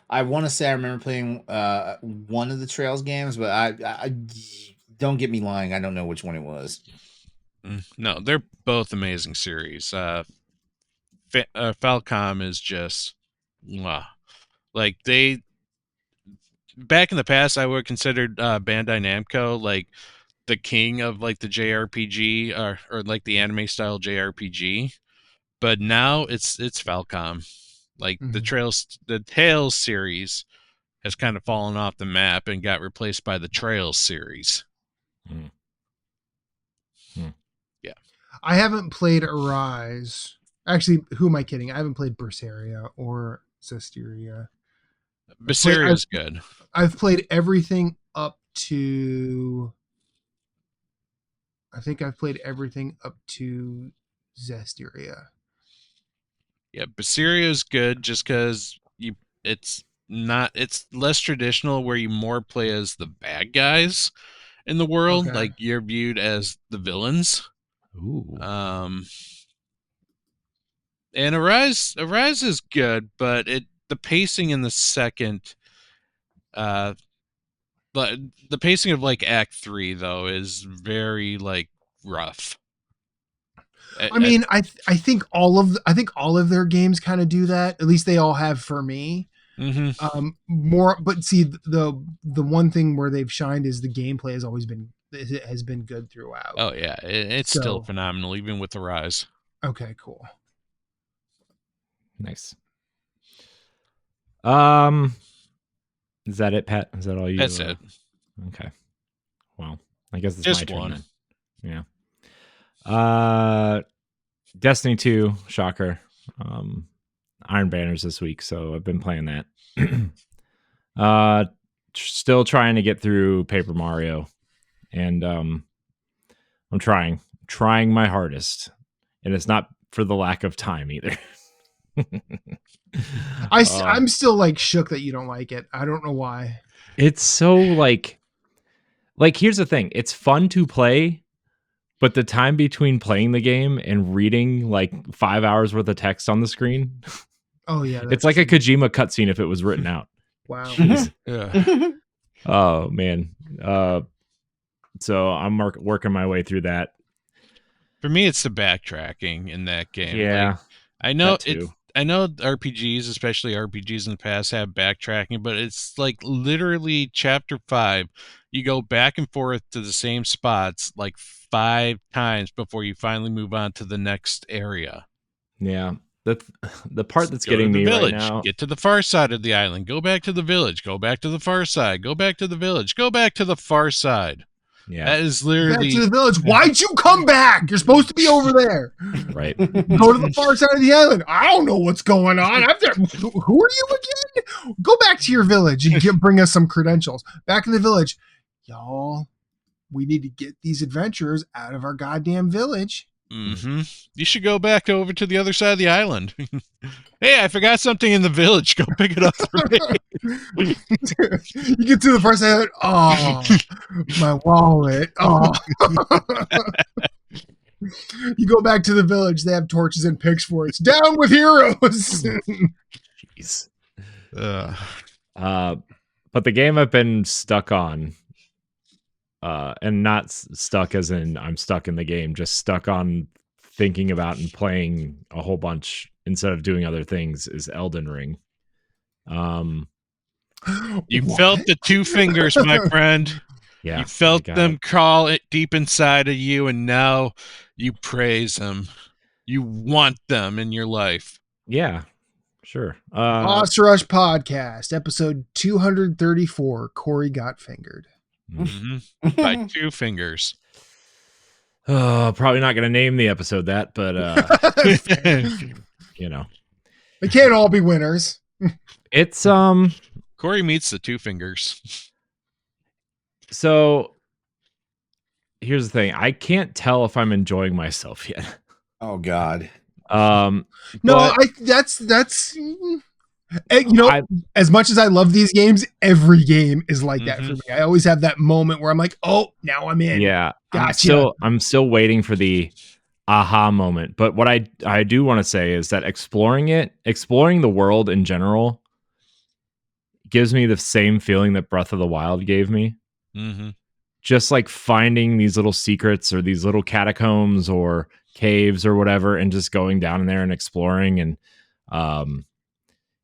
I want to say I remember playing one of the Trails games, but I don't get me lying. I don't know which one it was. No, they're both amazing series. Falcom is just like they. Back in the past, I would have considered Bandai Namco like the king of like the JRPG or like the anime style JRPG, but now it's Falcom. Like the Tales series has kind of fallen off the map and got replaced by the Trails series. Mm. Yeah. I haven't played Arise. Actually, who am I kidding? I haven't played Berseria or Zestiria. Berseria is good. I've played everything up to... I think I've played everything up to Zestiria. Yeah, Berseria is good just because it's less traditional where you more play as the bad guys in the world. Okay. Like you're viewed as the villains. Ooh. And Arise is good, but the pacing in the second but the pacing of like Act 3 though is very like rough. I mean, I think all of their games kind of do that. At least they all have for me. Mm-hmm. More, but see, the one thing where they've shined is the gameplay has been good throughout. Oh yeah, it's still phenomenal even with Arise. Okay, cool. Nice. Is that it, Pat? Is that all you? That's it. Okay. Well, I guess it's Just my turn one. then. Yeah. Destiny 2, shocker. Iron Banners this week, so I've been playing that. Still trying to get through Paper Mario, and I'm trying my hardest, and it's not for the lack of time either. I'm still like shook that you don't like it. I don't know why. It's so like here's the thing. It's fun to play, but the time between playing the game and reading like 5 hours worth of text on the screen. Oh yeah. It's like a Kojima cutscene if it was written out. Wow. Yeah. Oh man. So I'm working my way through that. For me, it's the backtracking in that game. Yeah. Like, I know too. I know RPGs, especially RPGs in the past, have backtracking, but it's like literally chapter 5. You go back and forth to the same spots like 5 times before you finally move on to the next area. Yeah. The part that's Go to getting the me village, right now. get to the far side of the island, go back to the village, go back to the far side, go back to the village, go back to the far side. Yeah. That is literally back to the village. Why'd you come back? You're supposed to be over there. Right. Go to the far side of the island. I don't know what's going on. Who are you again? Go back to your village and bring us some credentials. Back in the village. Y'all, we need to get these adventurers out of our goddamn village. Mm-hmm. You should go back over to the other side of the island. Hey, I forgot something in the village. Go pick it up for me. You get to the first side. Oh, my wallet. Oh. You go back to the village. They have torches and pitchforks. Down with heroes. Jeez. Uh, But the game I've been stuck on, and not stuck as in I'm stuck in the game, just stuck on thinking about and playing a whole bunch instead of doing other things, is Elden Ring. You felt the 2 fingers, my friend. Yeah, you felt them crawl it deep inside of you, and now you praise them. You want them in your life. Yeah, sure. Boss Rush Podcast, episode 234. Corey got fingered. Mm-hmm. By 2 fingers. Probably not going to name the episode that, but you know, they can't all be winners. it's Corey meets the 2 fingers. So here's the thing. I can't tell if I'm enjoying myself yet. Oh God. No, but that's you know, as much as I love these games, every game is like that for me. I always have that moment where I'm like, oh, now I'm in. Yeah. Gotcha. I'm still waiting for the aha moment. But what I do want to say is that exploring the world in general gives me the same feeling that Breath of the Wild gave me. Mm-hmm. Just like finding these little secrets or these little catacombs or caves or whatever, and just going down in there and exploring. And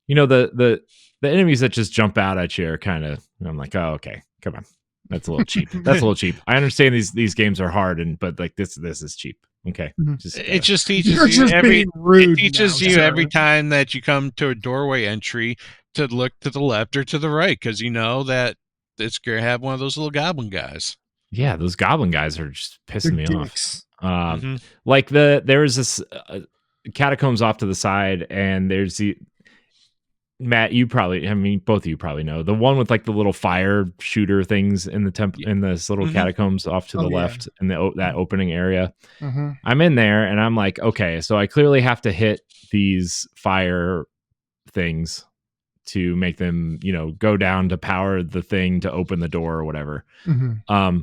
you know, the enemies that just jump out at you are kind of, I'm like, oh, okay, come on, that's a little cheap. That's a little cheap. I understand these games are hard, but like this is cheap. Okay, It just teaches You're you just every being rude it teaches now, you sir. every time that you come to a doorway entry, to look to the left or to the right because you know that it's going to have one of those little goblin guys. Yeah, those goblin guys are just pissing me dicks. off. Mhm. Like there's this catacombs off to the side, and there's the Matt. You probably, I mean, both of you probably know the one with like the little fire shooter things in the temple in this little Mhm. catacombs off to the yeah. left in that opening area. Mm-hmm. I'm in there, and I'm like, okay, so I clearly have to hit these fire things to make them, go down to power the thing to open the door or whatever. Mm-hmm.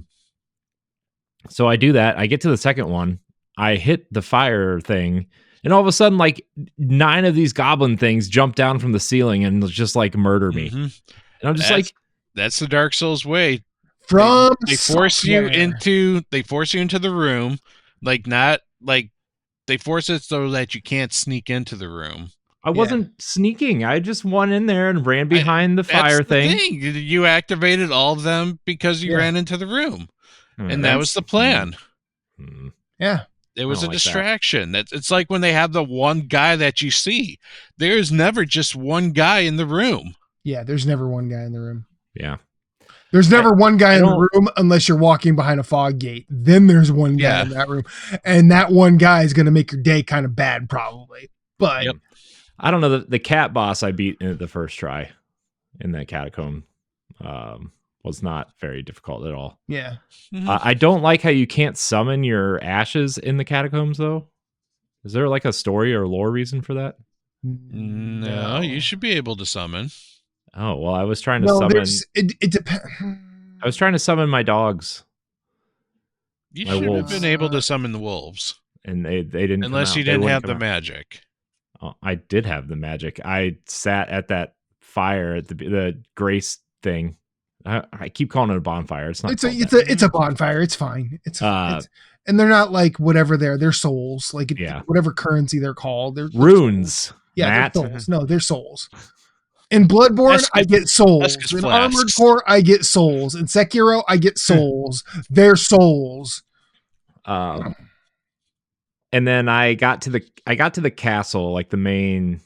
So I do that. I get to the second one. I hit the fire thing, and all of a sudden, like 9 of these goblin things jump down from the ceiling and just like murder me. Mhm. And I'm just That's the Dark Souls way. From They force you into the room, like not like they force it so that you can't sneak into the room. I wasn't sneaking. I just went in there and ran behind the fire thing. You activated all of them because you ran into the room. And that was the plan. Yeah. It was a distraction. It's like when they have the one guy that you see. There's never just one guy in the room. Yeah, there's never one guy in the room. Yeah. There's never one guy in the room unless you're walking behind a fog gate. Then there's one guy in that room. And that one guy is going to make your day kind of bad probably. But I don't know. The cat boss I beat in the first try in that catacomb was not very difficult at all. Yeah. I don't like how you can't summon your ashes in the catacombs, though. Is there like a story or lore reason for that? No, you should be able to summon. Oh, well, I was trying to summon. It depends. I was trying to summon my dogs. You should have been able to summon the wolves. And they didn't. Unless you didn't have the magic. Oh, I did have the magic. I sat at that fire at the grace thing. I keep calling it a bonfire. It's not. It's a bonfire. It's fine. It's and they're not like whatever they're souls. Like whatever currency they're called. They're runes. Souls. Yeah, they're souls. No, they're souls. In Bloodborne, I get souls. In Armored Core, I get souls. In Sekiro, I get souls. They're souls. And then I got to the castle, like the main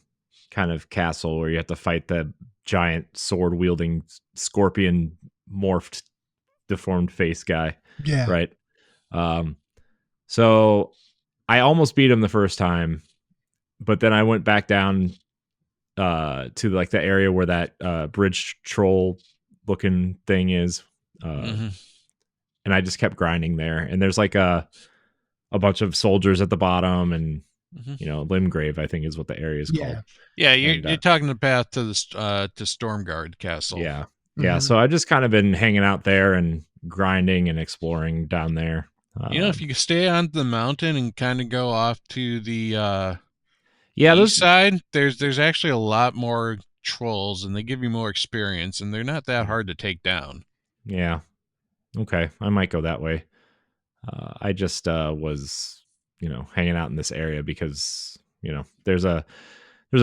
kind of castle where you have to fight the giant sword wielding scorpion morphed deformed face guy. Yeah. Right. So I almost beat him the first time, but then I went back down to like the area where that bridge troll looking thing is. And I just kept grinding there. And there's like a bunch of soldiers at the bottom, and Limgrave, I think is what the area is called. Yeah, you're talking the path to the to Stormguard Castle. Yeah. Yeah. So I just kind of been hanging out there and grinding and exploring down there. If you stay on the mountain and kind of go off to the east side, there's actually a lot more trolls, and they give you more experience, and they're not that hard to take down. Yeah. Okay. I might go that way. I just was, hanging out in this area because, there's a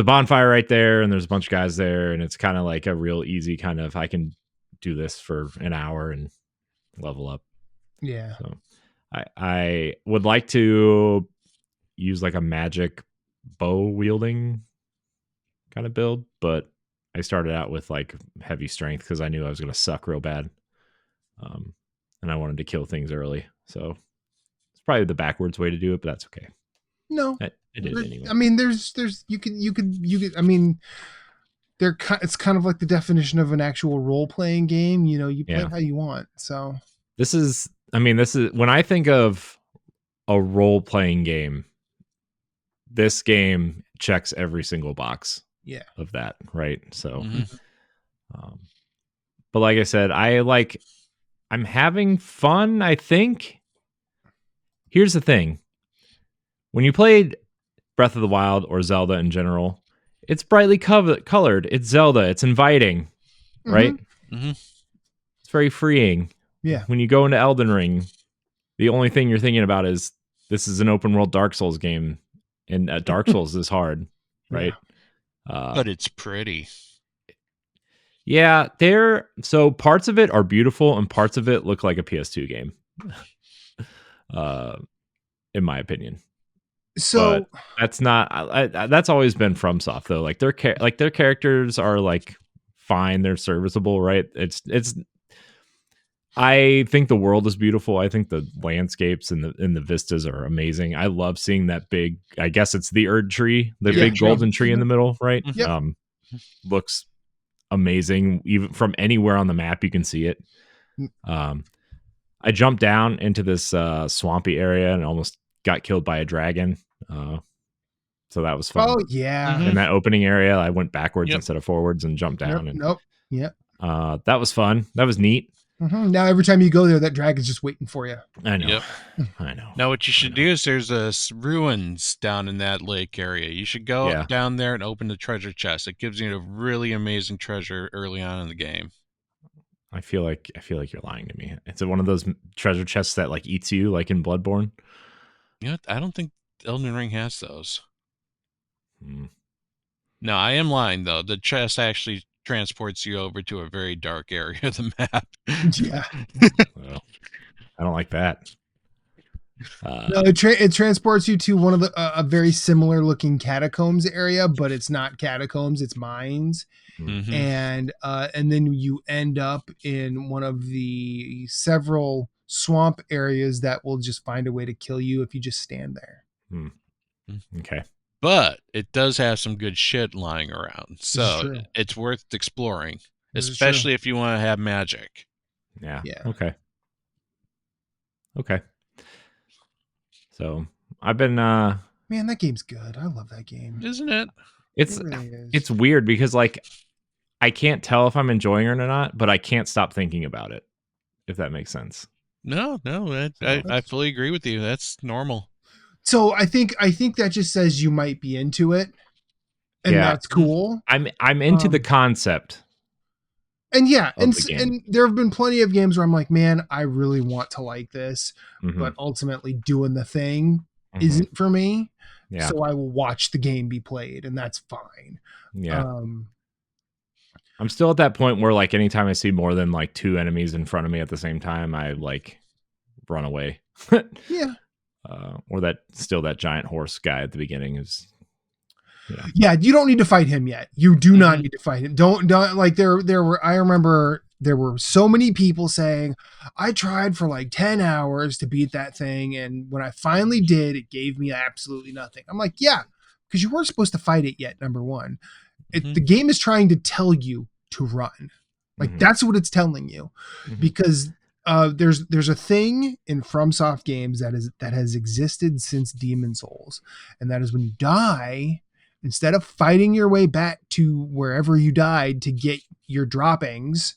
bonfire right there, and there's a bunch of guys there, and it's kind of like a real easy kind of, I can do this for an hour and level up. Yeah. So I would like to use like a magic bow wielding kind of build, but I started out with like heavy strength because I knew I was going to suck real bad. And I wanted to kill things early. So it's probably the backwards way to do it, but that's okay. No, I did it anyway. I mean, you could, I mean, it's kind of like the definition of an actual role-playing game. You play it how you want. So this is when I think of a role-playing game, this game checks every single box of that. Right. So, but like I said, I'm having fun, I think. Here's the thing. When you played Breath of the Wild or Zelda in general, it's brightly colored. It's Zelda. It's inviting, right? It's very freeing. Yeah. When you go into Elden Ring, the only thing you're thinking about is this is an open world Dark Souls game, and Dark Souls is hard, right? But it's pretty. Yeah, so parts of it are beautiful and parts of it look like a PS2 game. In my opinion. So that's not. That's always been FromSoft though. Like their characters are like fine. They're serviceable, right? It's. I think the world is beautiful. I think the landscapes and the vistas are amazing. I love seeing that big. I guess it's the Erd tree, the big golden tree in the middle, right? Yep. Looks amazing. Even from anywhere on the map, you can see it. I jumped down into this swampy area and almost got killed by a dragon. So that was fun. Oh yeah. In that opening area, I went backwards instead of forwards and jumped down. Yep. That was fun. That was neat. Now every time you go there, that dragon's just waiting for you. I know. Yep. I know. Now what you should do is there's ruins down in that lake area. You should go down there and open the treasure chest. It gives you a really amazing treasure early on in the game. I feel like you're lying to me. It's one of those treasure chests that like eats you, like in Bloodborne. You know what? I don't think Elden Ring has those. No, I am lying though. The chest actually transports you over to a very dark area of the map. Yeah. Well, I don't like that. No, it transports you to one of the a very similar looking catacombs area, but it's not catacombs; it's mines. Mm-hmm. And then you end up in one of the several swamp areas that will just find a way to kill you if you just stand there. Okay. But it does have some good shit lying around, so it's worth exploring, especially if you want to have magic. Yeah. Okay. So I've been man, that game's good. I love that game. Isn't it? It really is. It's weird because like I can't tell if I'm enjoying it or not, but I can't stop thinking about it, if that makes sense. No, I fully agree with you. That's normal. So I think that just says you might be into it, and that's cool. I'm into the concept. And and there have been plenty of games where I'm like, man, I really want to like this, but ultimately doing the thing isn't for me. Yeah. So I will watch the game be played, and that's fine. Yeah. I'm still at that point where like anytime I see more than like 2 enemies in front of me at the same time, I like run away. Yeah. Or that giant horse guy at the beginning is. Yeah, you don't need to fight him yet. You do not need to fight him. Don't like there were. I remember there were so many people saying, I tried for like 10 hours to beat that thing, and when I finally did, it gave me absolutely nothing. I'm like, yeah, because you weren't supposed to fight it yet. Number one, the game is trying to tell you to run. Like that's what it's telling you, because there's a thing in FromSoft games that has existed since Demon Souls, and that is when you die, instead of fighting your way back to wherever you died to get your droppings,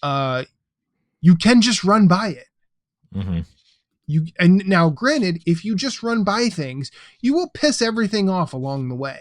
you can just run by it. And now, granted, if you just run by things, you will piss everything off along the way.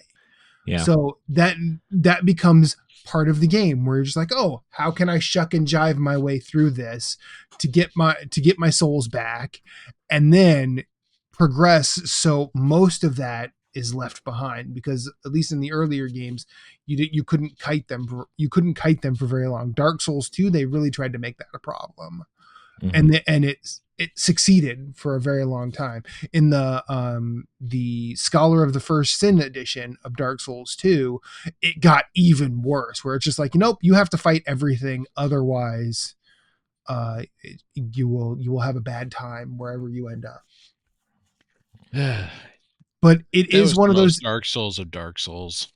Yeah. So that becomes part of the game where you're just like, oh, how can I shuck and jive my way through this to get my souls back, and then progress. So most of that is left behind, because at least in the earlier games, you couldn't kite them for very long. Dark Souls 2, they really tried to make that a problem, and it succeeded for a very long time. In the Scholar of the First Sin edition of Dark Souls 2, it got even worse, where it's just like, nope, you have to fight everything, otherwise you will have a bad time wherever you end up. But it is one of those Dark Souls of Dark Souls.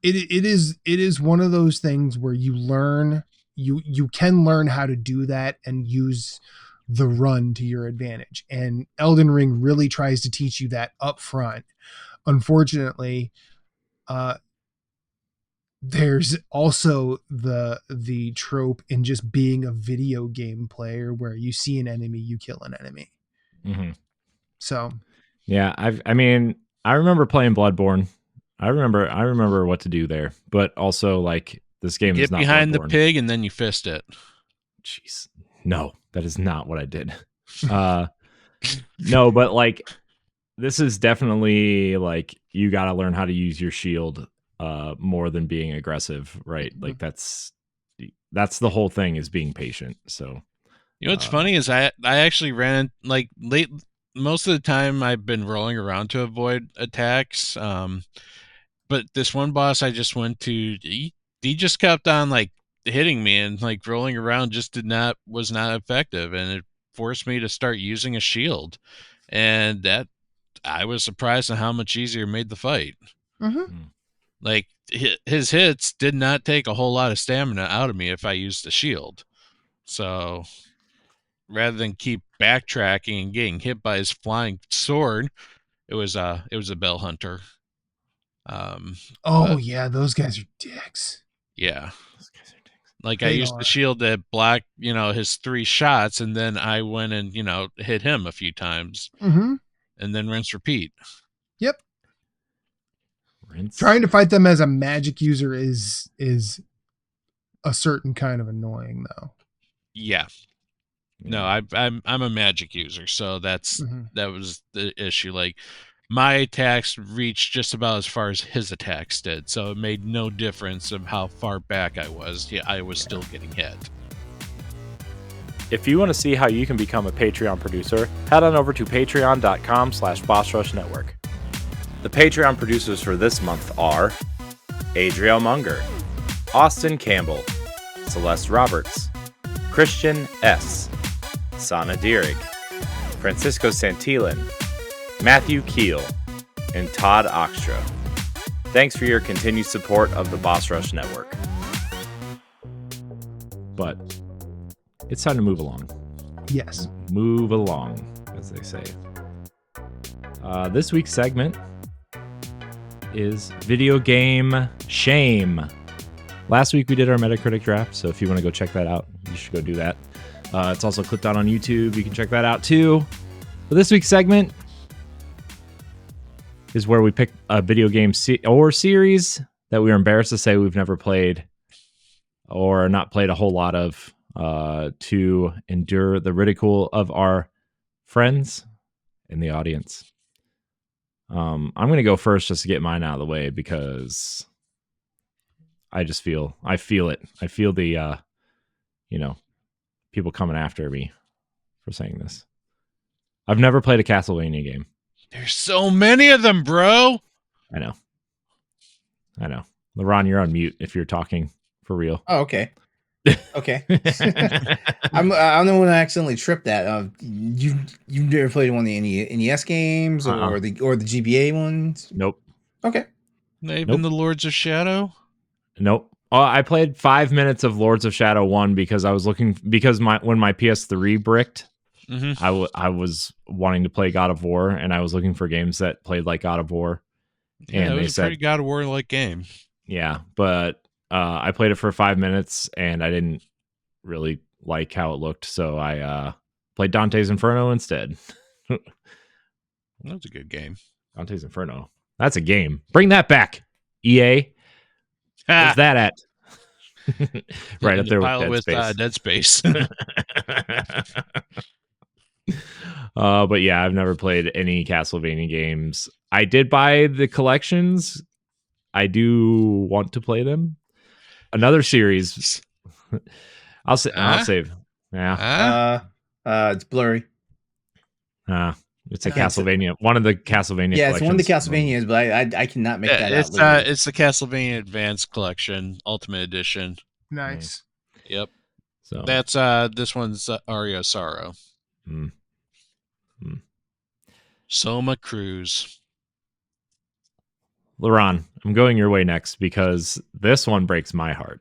It is one of those things where you learn, you can learn how to do that and use the run to your advantage. And Elden Ring really tries to teach you that up front. Unfortunately, there's also the trope in just being a video game player where you see an enemy, you kill an enemy. So yeah, I mean, I remember playing Bloodborne. I remember what to do there, but also like this game is not behind Bloodborne. The pig and then you fist it. Jeez, no, that is not what I did. No, but like this is definitely like you got to learn how to use your shield more than being aggressive, right? Like that's the whole thing, is being patient. So you know what's funny is I actually ran like most of the time I've been rolling around to avoid attacks. But this one boss I just went to, he just kept on like hitting me, and like rolling around just was not effective, and it forced me to start using a shield, and that I was surprised at how much easier it made the fight. Mm-hmm. Like his hits did not take a whole lot of stamina out of me if I used the shield. So rather than keep backtracking and getting hit by his flying sword, it was a bell hunter. Oh But, yeah, those guys are dicks. yeah. Like They I used are. the shield to block, his 3 shots, and then I went and, hit him a few times, Mm-hmm. and then rinse repeat. Yep. Rinse. Trying to fight them as a magic user is a certain kind of annoying though. Yeah. No, I'm a magic user, so that was the issue. Like my attacks reached just about as far as his attacks did, so it made no difference of how far back I was. Yeah, I was still getting hit. If you want to see how you can become a Patreon producer, head on over to patreon.com/BossRushNetwork. The Patreon producers for this month are Adriel Munger, Austin Campbell, Celeste Roberts, Christian S., Sana Dirrig, Francisco Santillan, Matthew Kiel, and Todd Oxtra. Thanks for your continued support of the Boss Rush Network. But it's time to move along. Yes. Move along, as they say. This week's segment is video game shame. Last week we did our Metacritic draft, so if you want to go check that out, you should go do that. It's also clipped out on YouTube. You can check that out too. But this week's segment is where we pick a video game or series that we are embarrassed to say we've never played or not played a whole lot of, to endure the ridicule of our friends in the audience. I'm going to go first just to get mine out of the way because I feel it. I feel the, people coming after me for saying this. I've never played a Castlevania game. There's so many of them, bro. I know. LeRon, you're on mute if you're talking for real. Oh, okay. Okay. I'm the one that accidentally tripped that. You've never played one of the NES games or the GBA ones? Nope. Okay. Not even the Lords of Shadow? Nope. I played 5 minutes of Lords of Shadow 1 because I was looking when my PS3 bricked, I was wanting to play God of War, and I was looking for games that played like God of War. Yeah, and it was a pretty God of War like game. Yeah, but I played it for 5 minutes and I didn't really like how it looked, so I played Dante's Inferno instead. That's a good game. Dante's Inferno. That's a game. Bring that back, EA. Where's that at? Right up there with Dead Space. But yeah, I've never played any Castlevania games. I did buy the collections. I do want to play them. Another series. I'll save. Yeah. It's blurry. It's a Castlevania. One of the Castlevania. Yeah, it's one of the Castlevanias, but I cannot make that out. It's the Castlevania Advanced Collection Ultimate Edition. Nice. Yep. So that's this one's Aria of Sorrow. Soma Cruz. LeRon, I'm going your way next because this one breaks my heart.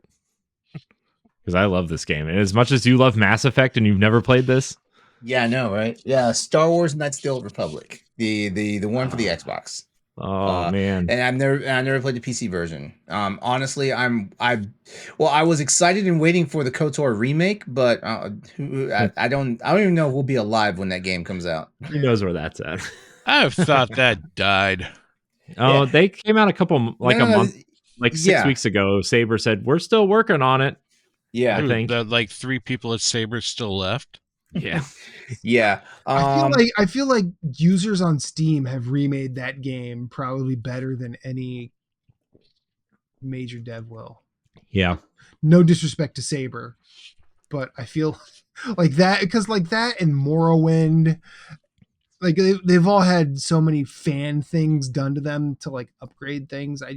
Because I love this game. And as much as you love Mass Effect and you've never played this. Yeah, I know, right? Yeah, Star Wars Knights of the Old Republic. The one for the Xbox. Oh man. And I've never played the PC version. Honestly, I was excited and waiting for the KOTOR remake, but I don't even know if we'll be alive when that game comes out. Who knows where that's at? I've thought that died. Oh, they came out a month, 6 weeks ago. Saber said, we're still working on it. Yeah. I think. The 3 people at Saber still left. Yeah. Yeah. I feel like users on Steam have remade that game probably better than any major dev will. Yeah. No disrespect to Saber, but I feel like that because like that and Morrowind, like they've all had so many fan things done to them to like upgrade things. I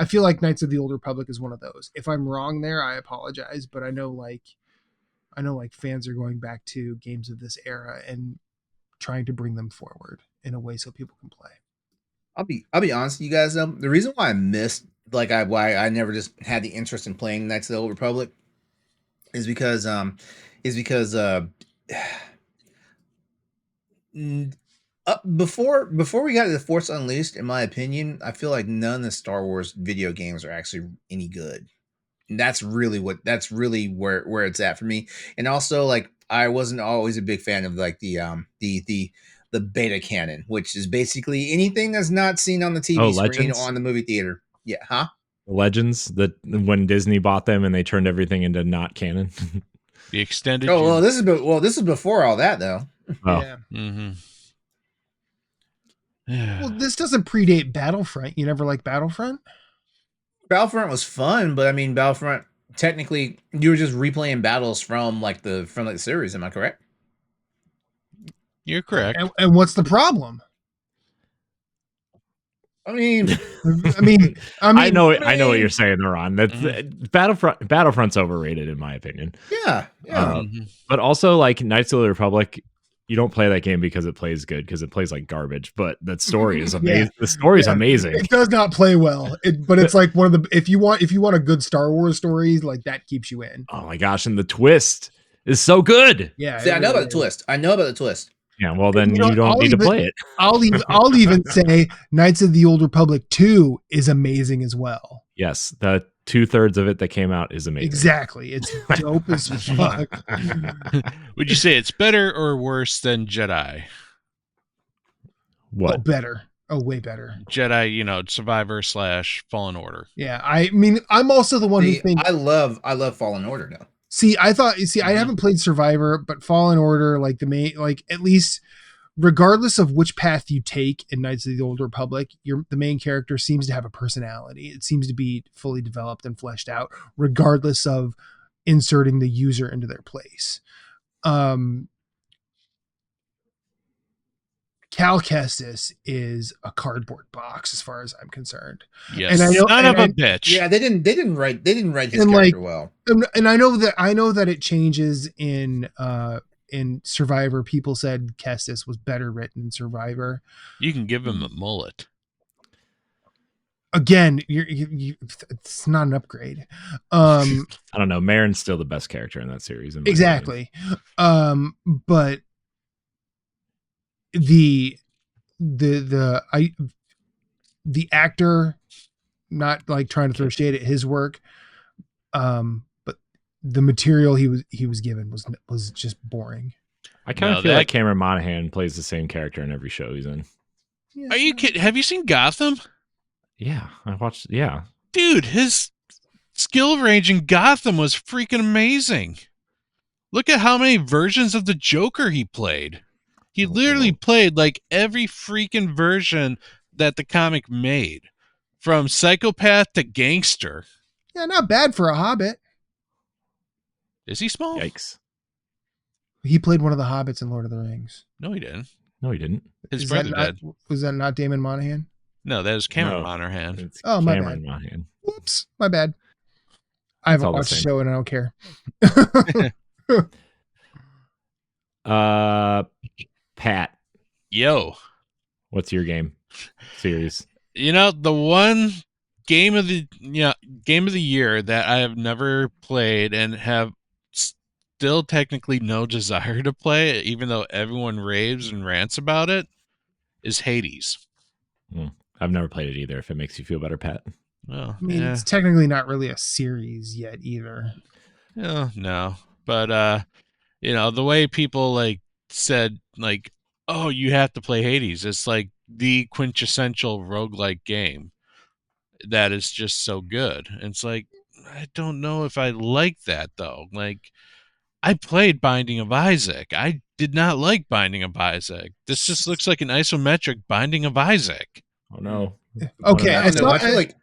feel like Knights of the Old Republic is one of those. If I'm wrong there, I apologize, but I know like fans are going back to games of this era and trying to bring them forward in a way so people can play. I'll be honest with you guys though. The reason why I missed why I never just had the interest in playing Knights of the Old Republic is because before we got to the Force Unleashed, in my opinion, I feel like none of the Star Wars video games are actually any good. And that's really where it's at for me. And also, like, I wasn't always a big fan of like the beta canon, which is basically anything that's not seen on the TV screen or on the movie theater. Yeah, huh? Legends, that when Disney bought them and they turned everything into not canon. The extended. Oh well, this is before all that though. Oh. Yeah. Mm-hmm. Well, this doesn't predate Battlefront. You never liked Battlefront? Battlefront was fun, but I mean, Battlefront technically you were just replaying battles from the series. Am I correct? You're correct. And what's the problem? I mean, I know what you're saying, LeRon. That's Battlefront's overrated in my opinion. Yeah. But also, like, Knights of the Republic, you don't play that game because it plays good, because it plays like garbage. But that story is amazing. Yeah. The story is amazing. It does not play well, but it's like one of the if you want a good Star Wars story, like that keeps you in. Oh my gosh! And the twist is so good. Yeah. See, I know about the twist. Yeah, well then you don't need to play it. I'll even say Knights of the Old Republic 2 is amazing as well. Yes, the 2/3 of it that came out is amazing. Exactly. It's dope as fuck. Would you say it's better or worse than Jedi? What? Oh, better. Oh, way better. Jedi, Survivor / Fallen Order. Yeah, I mean, I'm also the one who thinks I love Fallen Order though. I haven't played Survivor, but Fallen Order, like the main, like at least regardless of which path you take in Knights of the Old Republic, the main character seems to have a personality. It seems to be fully developed and fleshed out, regardless of inserting the user into their place. Cal Kestis is a cardboard box as far as I'm concerned. Yes, and I know, son of a bitch. Yeah, they didn't write his character well. And I know that it changes in Survivor. People said Kestis was better written in Survivor. You can give him a mullet. Again, it's not an upgrade. I don't know. Marin's still the best character in that series. Exactly. But the actor, not like trying to throw shade at his work, but the material he was given was just boring. I kind of feel like Cameron Monaghan plays the same character in every show he's in. Yeah, Are you kidding? Have you seen Gotham? Yeah, I watched. Yeah, dude, his skill range in Gotham was freaking amazing. Look at how many versions of the Joker he played. He literally played like every freaking version that the comic made, from psychopath to gangster. Yeah, not bad for a Hobbit. Is he small? Yikes. He played one of the Hobbits in Lord of the Rings. No, he didn't. No, he didn't. His brother did. Was that not Damon Monaghan? No, that was Cameron Monaghan. It's my Cameron bad. Monaghan. Whoops, my bad. I haven't watched the show and I don't care. Pat. Yo. What's your game series? The one game of the year that I have never played and have still technically no desire to play, even though everyone raves and rants about it, is Hades. I've never played it either, if it makes you feel better, Pat. Oh, I mean, it's technically not really a series yet either. No. But the way people said oh, you have to play Hades. It's like the quintessential roguelike game that is just so good. And it's like, I don't know if I like that though. Like, I played Binding of Isaac. I did not like Binding of Isaac. This just looks like an isometric Binding of Isaac. Oh no. Okay. I feel like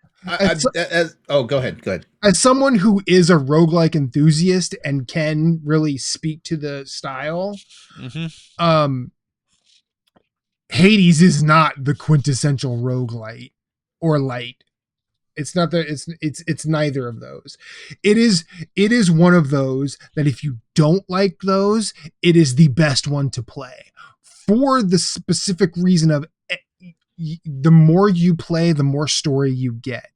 go ahead. As someone who is a roguelike enthusiast and can really speak to the style, Hades is not the quintessential roguelite or light. It's not that it's neither of those. It is one of those that if you don't like those, it is the best one to play for the specific reason of the more you play, the more story you get.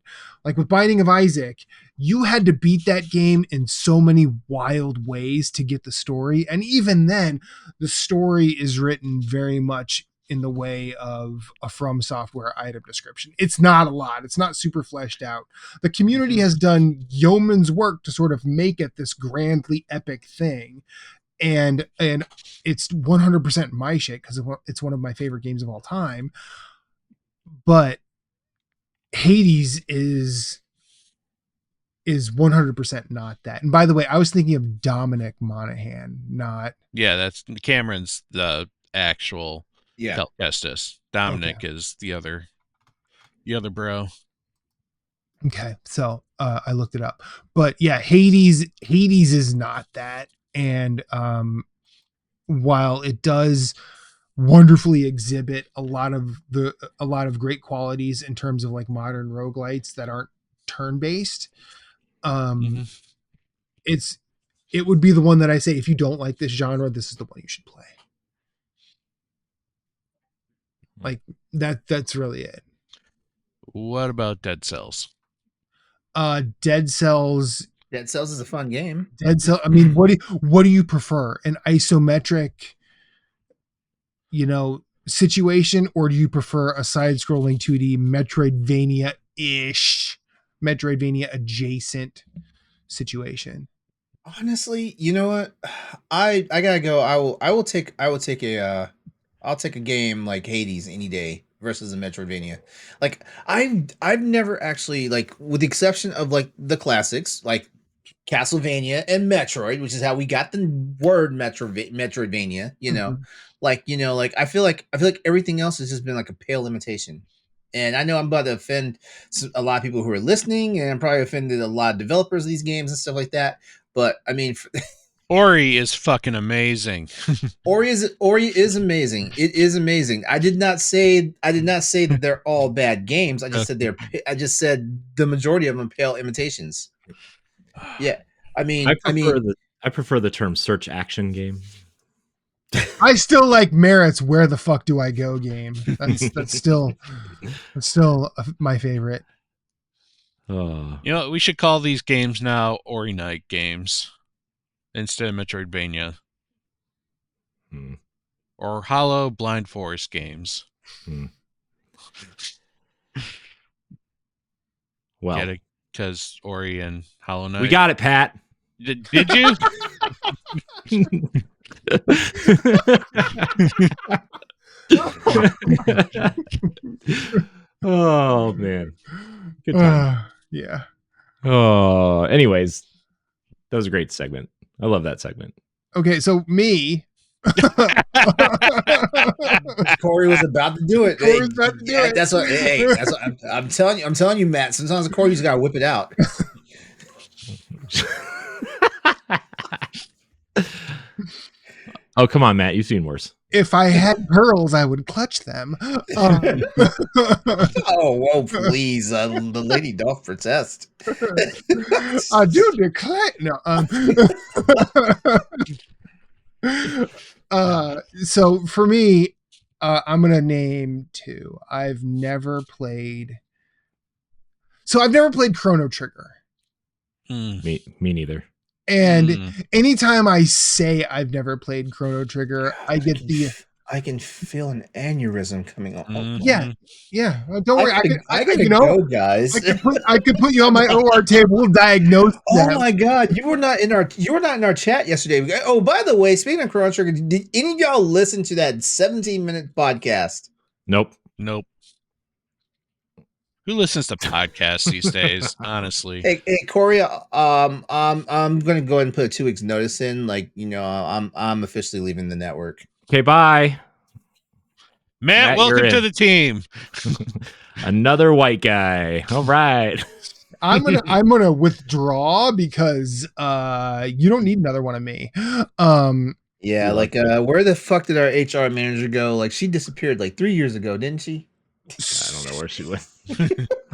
Like with Binding of Isaac, you had to beat that game in so many wild ways to get the story. And even then, the story is written very much in the way of a From Software item description. It's not a lot. It's not super fleshed out. The community has done yeoman's work to sort of make it this grandly epic thing. And it's 100% my shit because it's one of my favorite games of all time. But Hades is 100% not that. And by the way, I was thinking of Dominic Monaghan, not... Yeah, that's Cameron's the actual Estes. Dominic is the other bro. Okay, so I looked it up. But yeah, Hades is not that. And while it does wonderfully exhibit a lot of great qualities in terms of like modern roguelites that aren't turn-based, it would be the one that I say, if you don't like this genre, this is the one you should play. Like that's really it. What about Dead Cells? Dead Cells is a fun game. I mean, what do you prefer? An isometric, situation, or do you prefer a side-scrolling 2D Metroidvania-ish, Metroidvania adjacent situation? Honestly, you know what? I gotta go. I'll take a game like Hades any day versus a Metroidvania. Like I've never actually, like, with the exception of like the classics like Castlevania and Metroid, which is how we got the word Metroidvania, like I feel like everything else has just been like a pale imitation. And I know I'm about to offend a lot of people who are listening, and I'm probably offended a lot of developers of these games and stuff like that. But I mean, Ori is fucking amazing. Ori is amazing. It is amazing. I did not say that they're all bad games. I just said the majority of them pale imitations. Yeah, I prefer the term search action game. I still like Merritt's "Where the fuck do I go" game. That's still my favorite. We should call these games now Ori Night games instead of Metroidvania, or Hollow Blind Forest games. Well, get it? Because Ori and Hollow Knight. We got it, Pat. Did you? Oh man, good time. Yeah. Oh, anyways, that was a great segment. I love that segment. Okay, so me. Corey was about to do it. That's what. Hey, that's what I'm telling you. I'm telling you, Matt. Sometimes Corey just gotta whip it out. Oh, come on, Matt. You've seen worse. If I had pearls, I would clutch them. Oh, whoa, please. The lady doth protest. I do declare. No. So for me, I'm going to name two. I've never played Chrono Trigger. Me neither. And anytime I say I've never played Chrono Trigger, I can feel an aneurysm coming on. Yeah. Don't worry. I gotta go, guys. I could put you on my OR table. We'll diagnose that. Oh my God, you were not in our chat yesterday. Oh, by the way, speaking of Chrono Trigger, did any of y'all listen to that 17-minute podcast? Nope. Who listens to podcasts these days? Honestly. Hey, Corey. I'm gonna go ahead and put a 2 weeks notice in. Like, I'm officially leaving the network. Okay, bye. Matt, welcome to the team. Another white guy. All right. I'm gonna withdraw because you don't need another one of me. Yeah, We like loved where the fuck did our HR manager go? Like she disappeared like 3 years ago, didn't she? I don't know where she went.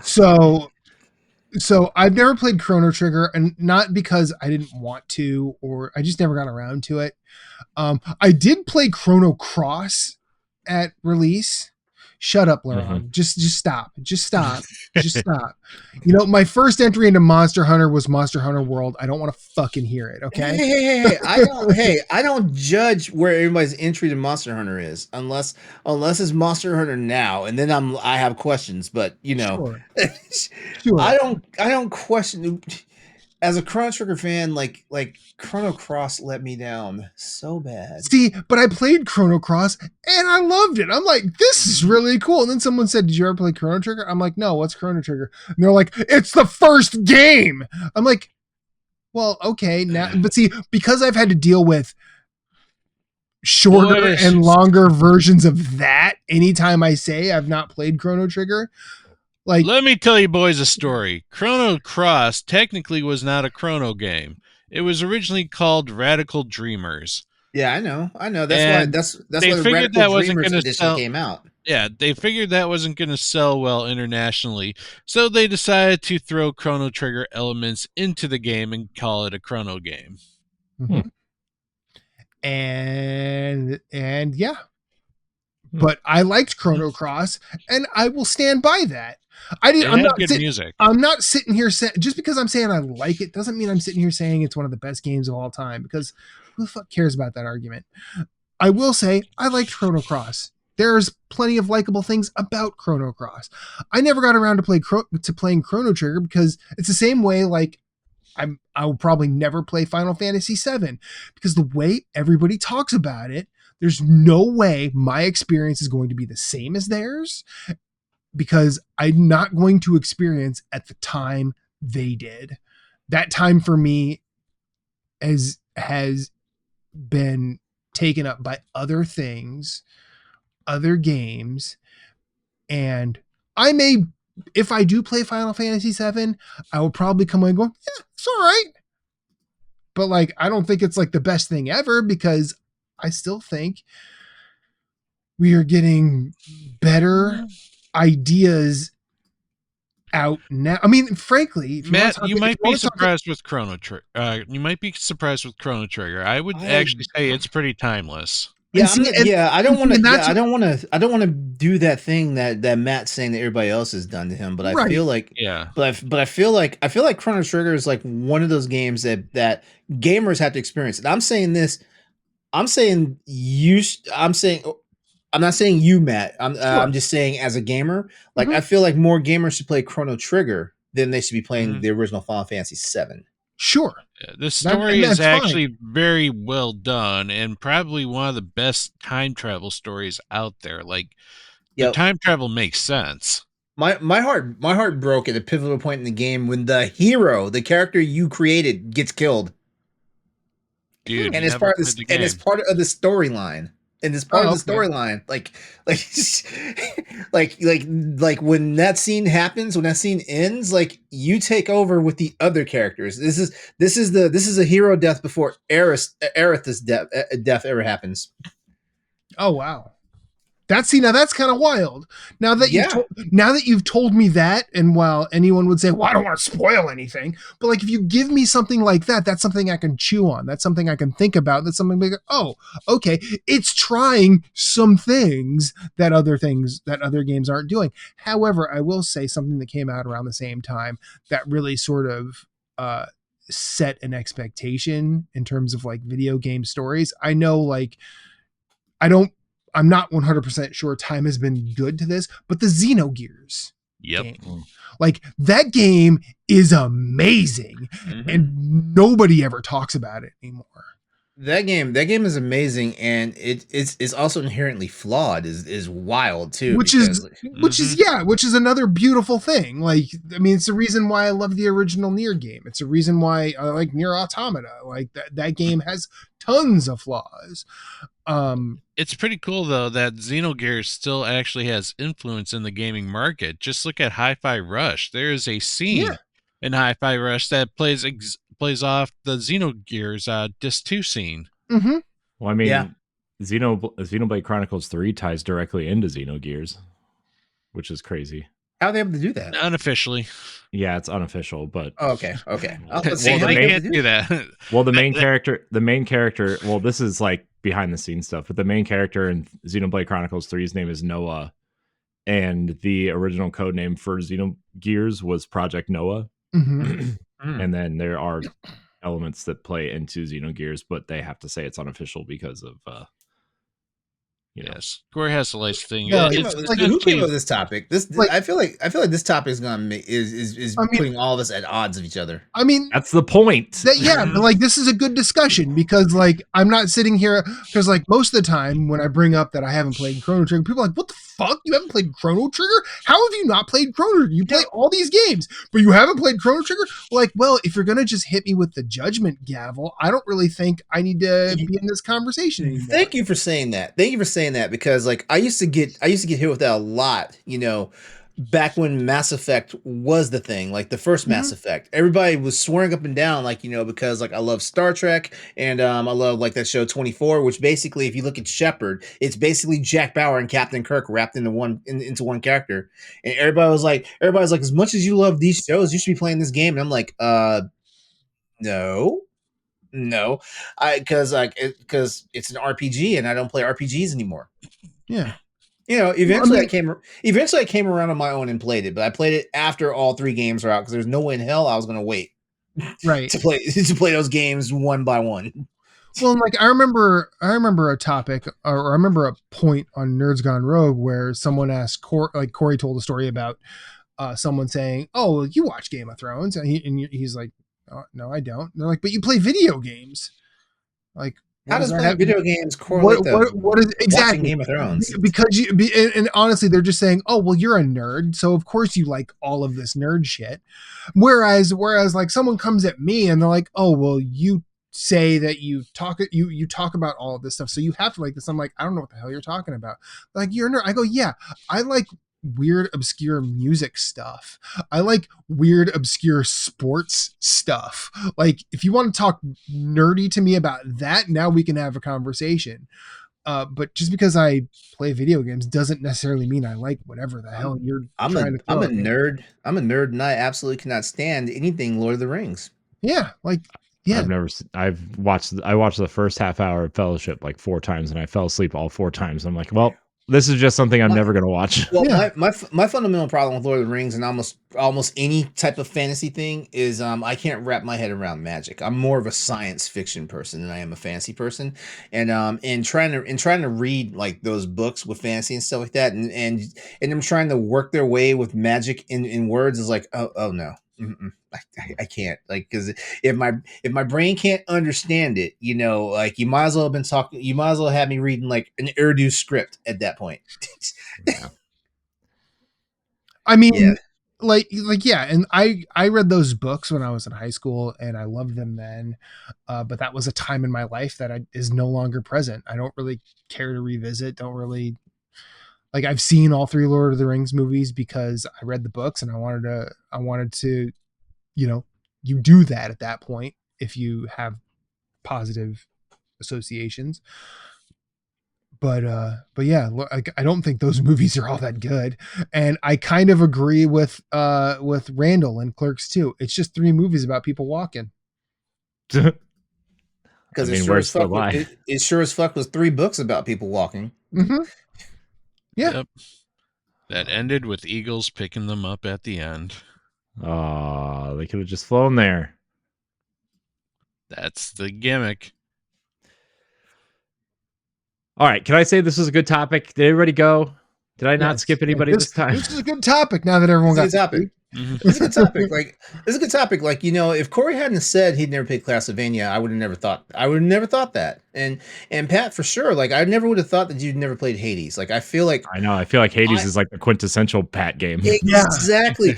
So I've never played Chrono Trigger, and not because I didn't want to, or I just never got around to it. I did play Chrono Cross at release. Shut up, LeRon. Just stop. Just stop. Just stop. You know, my first entry into Monster Hunter was Monster Hunter World. I don't want to fucking hear it. Okay. Hey, I don't judge where everybody's entry to Monster Hunter is unless it's Monster Hunter now, and then I have questions. But you know, Sure. I don't question. As a Chrono Trigger fan, like Chrono Cross let me down so bad. See, but I played Chrono Cross and I loved it. I'm like, this is really cool. And then someone said, "Did you ever play Chrono Trigger?" I'm like, "No, what's Chrono Trigger?" And they're like, "It's the first game." I'm like, well, okay, now, but see, because I've had to deal with shorter and longer versions of that anytime I say I've not played Chrono Trigger. Like, let me tell you boys a story. Chrono Cross technically was not a Chrono game. It was originally called Radical Dreamers. Yeah, I know. That's why the Radical Dreamers edition came out. Yeah, they figured that wasn't going to sell well internationally, so they decided to throw Chrono Trigger elements into the game and call it a Chrono game. Mm-hmm. And yeah. But I liked Chrono Cross, and I will stand by that. I'm not sitting here saying, just because I'm saying I like it doesn't mean I'm sitting here saying it's one of the best games of all time, because who the fuck cares about that argument? I will say I liked Chrono Cross. There's plenty of likable things about Chrono Cross. I never got around to playing Chrono Trigger because it's the same way. Like, I will probably never play Final Fantasy VII because the way everybody talks about it, there's no way my experience is going to be the same as theirs, because I'm not going to experience at the time they did. That time for me has been taken up by other things, other games, and I may, if I do play Final Fantasy VII, I will probably come away and go, yeah, it's all right. But like, I don't think it's like the best thing ever, because I still think we are getting better ideas out now. I mean, frankly, Matt, you might be surprised with Chrono Trigger. You might be surprised with Chrono Trigger. I would actually say it's pretty timeless. Yeah, I don't want to do that thing that Matt's saying that everybody else has done to him. But I feel like, but I feel like Chrono Trigger is like one of those games that gamers have to experience. And I'm saying this. I'm not saying you, Matt. I'm just saying as a gamer, like I feel like more gamers should play Chrono Trigger than they should be playing the original Final Fantasy VII. Sure. The story is actually very well done and probably one of the best time travel stories out there. Like, the time travel makes sense. My heart broke at a pivotal point in the game when the hero, the character you created, gets killed. Dude, and it's part of the storyline. And it's part of the storyline. Like when that scene happens, when that scene ends, like you take over with the other characters. This is a hero death before Aerith's death ever happens. Oh wow. Now that's kind of wild. Now that you've told me that, and while anyone would say, well, I don't want to spoil anything, but like, if you give me something like that, that's something I can chew on. That's something I can think about. That's something like, oh, okay, it's trying some things that other games aren't doing. However, I will say something that came out around the same time that really sort of set an expectation in terms of like video game stories. I know, like, I'm not 100% sure time has been good to this, but the Xenogears game. Like, that game is amazing, and nobody ever talks about it anymore. That game is amazing, and it's also inherently flawed. Is wild too, which is another beautiful thing. Like, I mean, it's the reason why I love the original Nier game. It's the reason why I like Nier Automata. Like, that game has tons of flaws. It's pretty cool though that Xenogears still actually has influence in the gaming market. Just look at Hi-Fi Rush. There is a scene in Hi-Fi Rush that plays off the Xenogears Disc 2 scene. Mm-hmm. Well, I mean, Yeah. Xenoblade Chronicles 3 ties directly into Xenogears, which is crazy. How are they able to do that? Unofficially. Yeah, it's unofficial, but Oh, okay. I was about to See, say, how they are they able can't to do that. well, the main character. Well, this is like behind the scenes stuff, but the main character in Xenoblade Chronicles 3's name is Noah, and the original code name for Xenogears was Project Noah. Mhm. And then there are elements that play into Xenogears, but they have to say it's unofficial because of Yes, Square has the license thing. Yeah, Who It's came up with this topic? Like- I feel like this topic is gonna is I mean- putting all of us at odds of each other. I mean, that's the point. yeah, but like this is a good discussion because like I'm not sitting here because like most of the time when I bring up that I haven't played Chrono Trigger, people are like, "What the fuck? You haven't played Chrono Trigger? How have you not played Chrono Trigger? You play all these games, but you haven't played Chrono Trigger?" Like, well, if you're gonna just hit me with the judgment gavel, I don't really think I need to be in this conversation anymore. Thank you for saying that. Thank you for saying that because like I used to get hit with that a lot, back when Mass Effect was the thing, like the first Mass Effect. Everybody was swearing up and down like, because like I love Star Trek and I love like that show 24, which basically if you look at Shepard, it's basically Jack Bauer and Captain Kirk wrapped into one character. And everybody's like as much as you love these shows, you should be playing this game. And I'm like, no, because it's an RPG and I don't play RPGs anymore. Yeah. Eventually I came around on my own and played it, but I played it after all 3 games are out because there's no way in hell I was going to wait Right. to play those games one by one. Well, like I remember a topic, or I remember a point on Nerds Gone Rogue where someone asked Corey told a story about someone saying, "Oh, well, you watch Game of Thrones," and he's like, "Oh, no, I don't." And they're like, "But you play video games." Like, how does playing video games correlate what is exactly watching Game of Thrones? Because and honestly, they're just saying, "Oh, well, you're a nerd, so of course you like all of this nerd shit." Whereas like someone comes at me and they're like, "Oh, well, you say that you talk about all of this stuff, so you have to like this." I'm like, "I don't know what the hell you're talking about." Like, you're a nerd. I go, "Yeah, I like weird obscure music stuff. I like weird obscure sports stuff. Like if you want to talk nerdy to me about that, now we can have a conversation. But just because I play video games doesn't necessarily mean I like whatever the hell you're I'm a nerd. I'm a nerd and I absolutely cannot stand anything Lord of the Rings. Yeah, like yeah. I watched the first half hour of Fellowship like 4 times and I fell asleep all 4 times. I'm like, well, this is just something I'm never going to watch. Well, yeah. my fundamental problem with Lord of the Rings and almost any type of fantasy thing is I can't wrap my head around magic. I'm more of a science fiction person than I am a fantasy person, and trying to read like those books with fantasy and stuff like that, and them trying to work their way with magic in words is like oh no. I can't, like, because if my brain can't understand it, like you might as well have me reading like an Urdu script at that point. Yeah. I mean, yeah. like yeah, and I read those books when I was in high school and I loved them then, but that was a time in my life that is no longer present. I don't really care to revisit. Don't really like. I've seen all 3 Lord of the Rings movies because I read the books and I wanted to. You do that at that point if you have positive associations. But yeah, I don't think those movies are all that good. And I kind of agree with Randall and Clerks too. It's just 3 movies about people walking. Because it sure as fuck was 3 books about people walking. Mm-hmm. Yeah. Yep. That ended with eagles picking them up at the end. Oh, they could have just flown there. That's the gimmick. All right. Can I say this is a good topic? Did everybody go? Did I not skip anybody this time? This is a good topic now that everyone got topic. It's a good topic. Like it's a good topic. Like, if Corey hadn't said he'd never played Castlevania, I would have never thought that. And Pat, for sure, like I never would have thought that you'd never played Hades. Like I feel like Hades is like the quintessential Pat game. Exactly.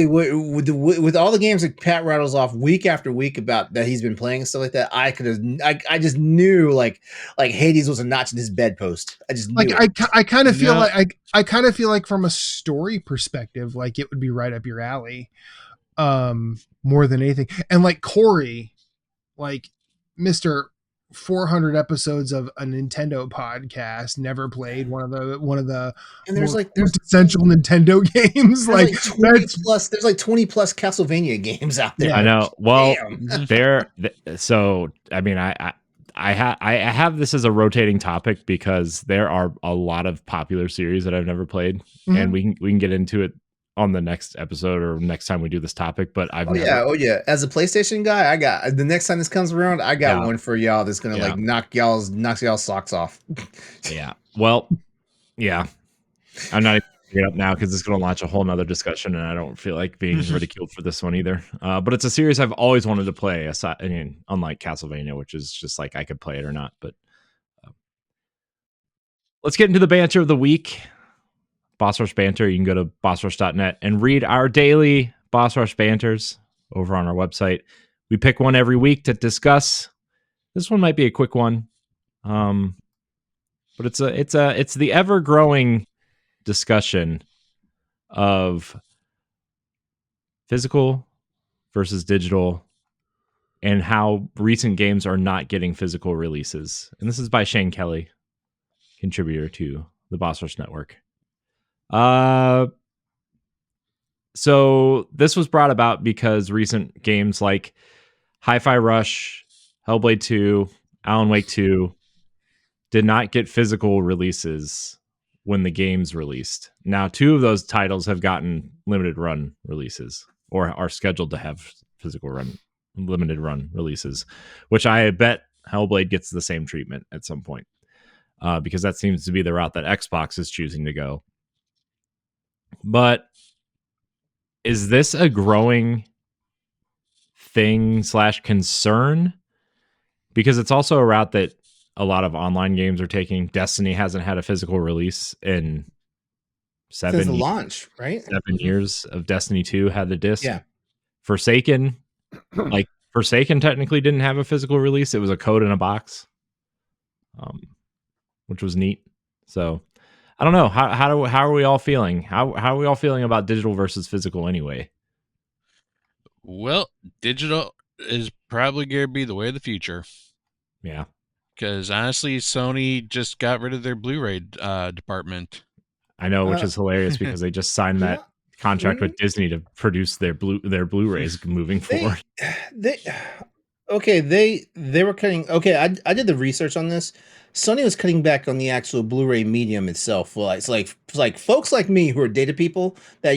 With all the games that Pat rattles off week after week about that he's been playing and stuff like that, I just knew like Hades was a notch in his bedpost. I just knew I kind of feel I kind of feel like from a story perspective, like it would be right up your alley, more than anything. And like Corey, like Mr. 400 episodes of a Nintendo podcast, never played one of the And there's essential Nintendo games. There's Like 20 plus. There's like 20 plus Castlevania games out there. Yeah. I know. Well, Damn. so I mean, I have this as a rotating topic because there are a lot of popular series that I've never played, and we can get into it on the next episode or next time we do this topic. But I've Oh yeah. As a PlayStation guy, I got the next time this comes around, I got one for y'all that's gonna like knock y'all's socks off. Yeah. Well, yeah. I'm not even bringing it up now because it's going to launch a whole nother discussion, and I don't feel like being ridiculed for this one either. But it's a series I've always wanted to play. Unlike Castlevania, which is just like I could play it or not. But let's get into the banter of the week. Boss Rush Banter. You can go to bossrush.net and read our daily Boss Rush Banters over on our website. We pick one every week to discuss. This one might be a quick one, but it's the ever growing discussion of physical versus digital and how recent games are not getting physical releases. And this is by Shane Kelly, contributor to the Boss Rush Network. So this was brought about because recent games like Hi-Fi Rush, Hellblade 2, Alan Wake 2 did not get physical releases when the games released. Now, 2 of those titles have gotten limited run releases or are scheduled to have limited run releases, which I bet Hellblade gets the same treatment at some point because that seems to be the route that Xbox is choosing to go. But is this a growing thing / concern? Because it's also a route that a lot of online games are taking. Destiny hasn't had a physical release in 7 Since the launch, right? 7 years of Destiny 2 had the disc. Yeah. Forsaken technically didn't have a physical release. It was a code in a box, which was neat. So I don't know. How are we all feeling? How are we all feeling about digital versus physical anyway? Well, digital is probably going to be the way of the future. Yeah. Because honestly, Sony just got rid of their Blu-ray department. I know, which is hilarious because they just signed that contract with Disney to produce their Blu-rays moving forward. They were cutting. Okay, I did the research on this. Sony was cutting back on the actual Blu-ray medium itself. Well, it's like folks like me who are data people that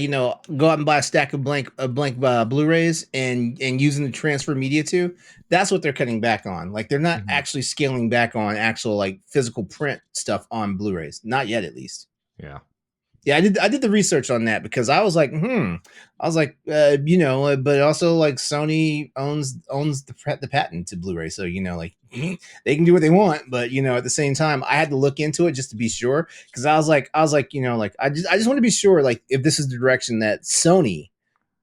go out and buy a stack of blank Blu-rays and using the transfer media to. That's what they're cutting back on. Like they're not actually scaling back on actual like physical print stuff on Blu-rays. Not yet, at least. Yeah. Yeah, I did the research on that because I was like, but also like Sony owns the patent to Blu-ray, so like they can do what they want, but at the same time, I had to look into it just to be sure because I was like, I just want to be sure like if this is the direction that Sony,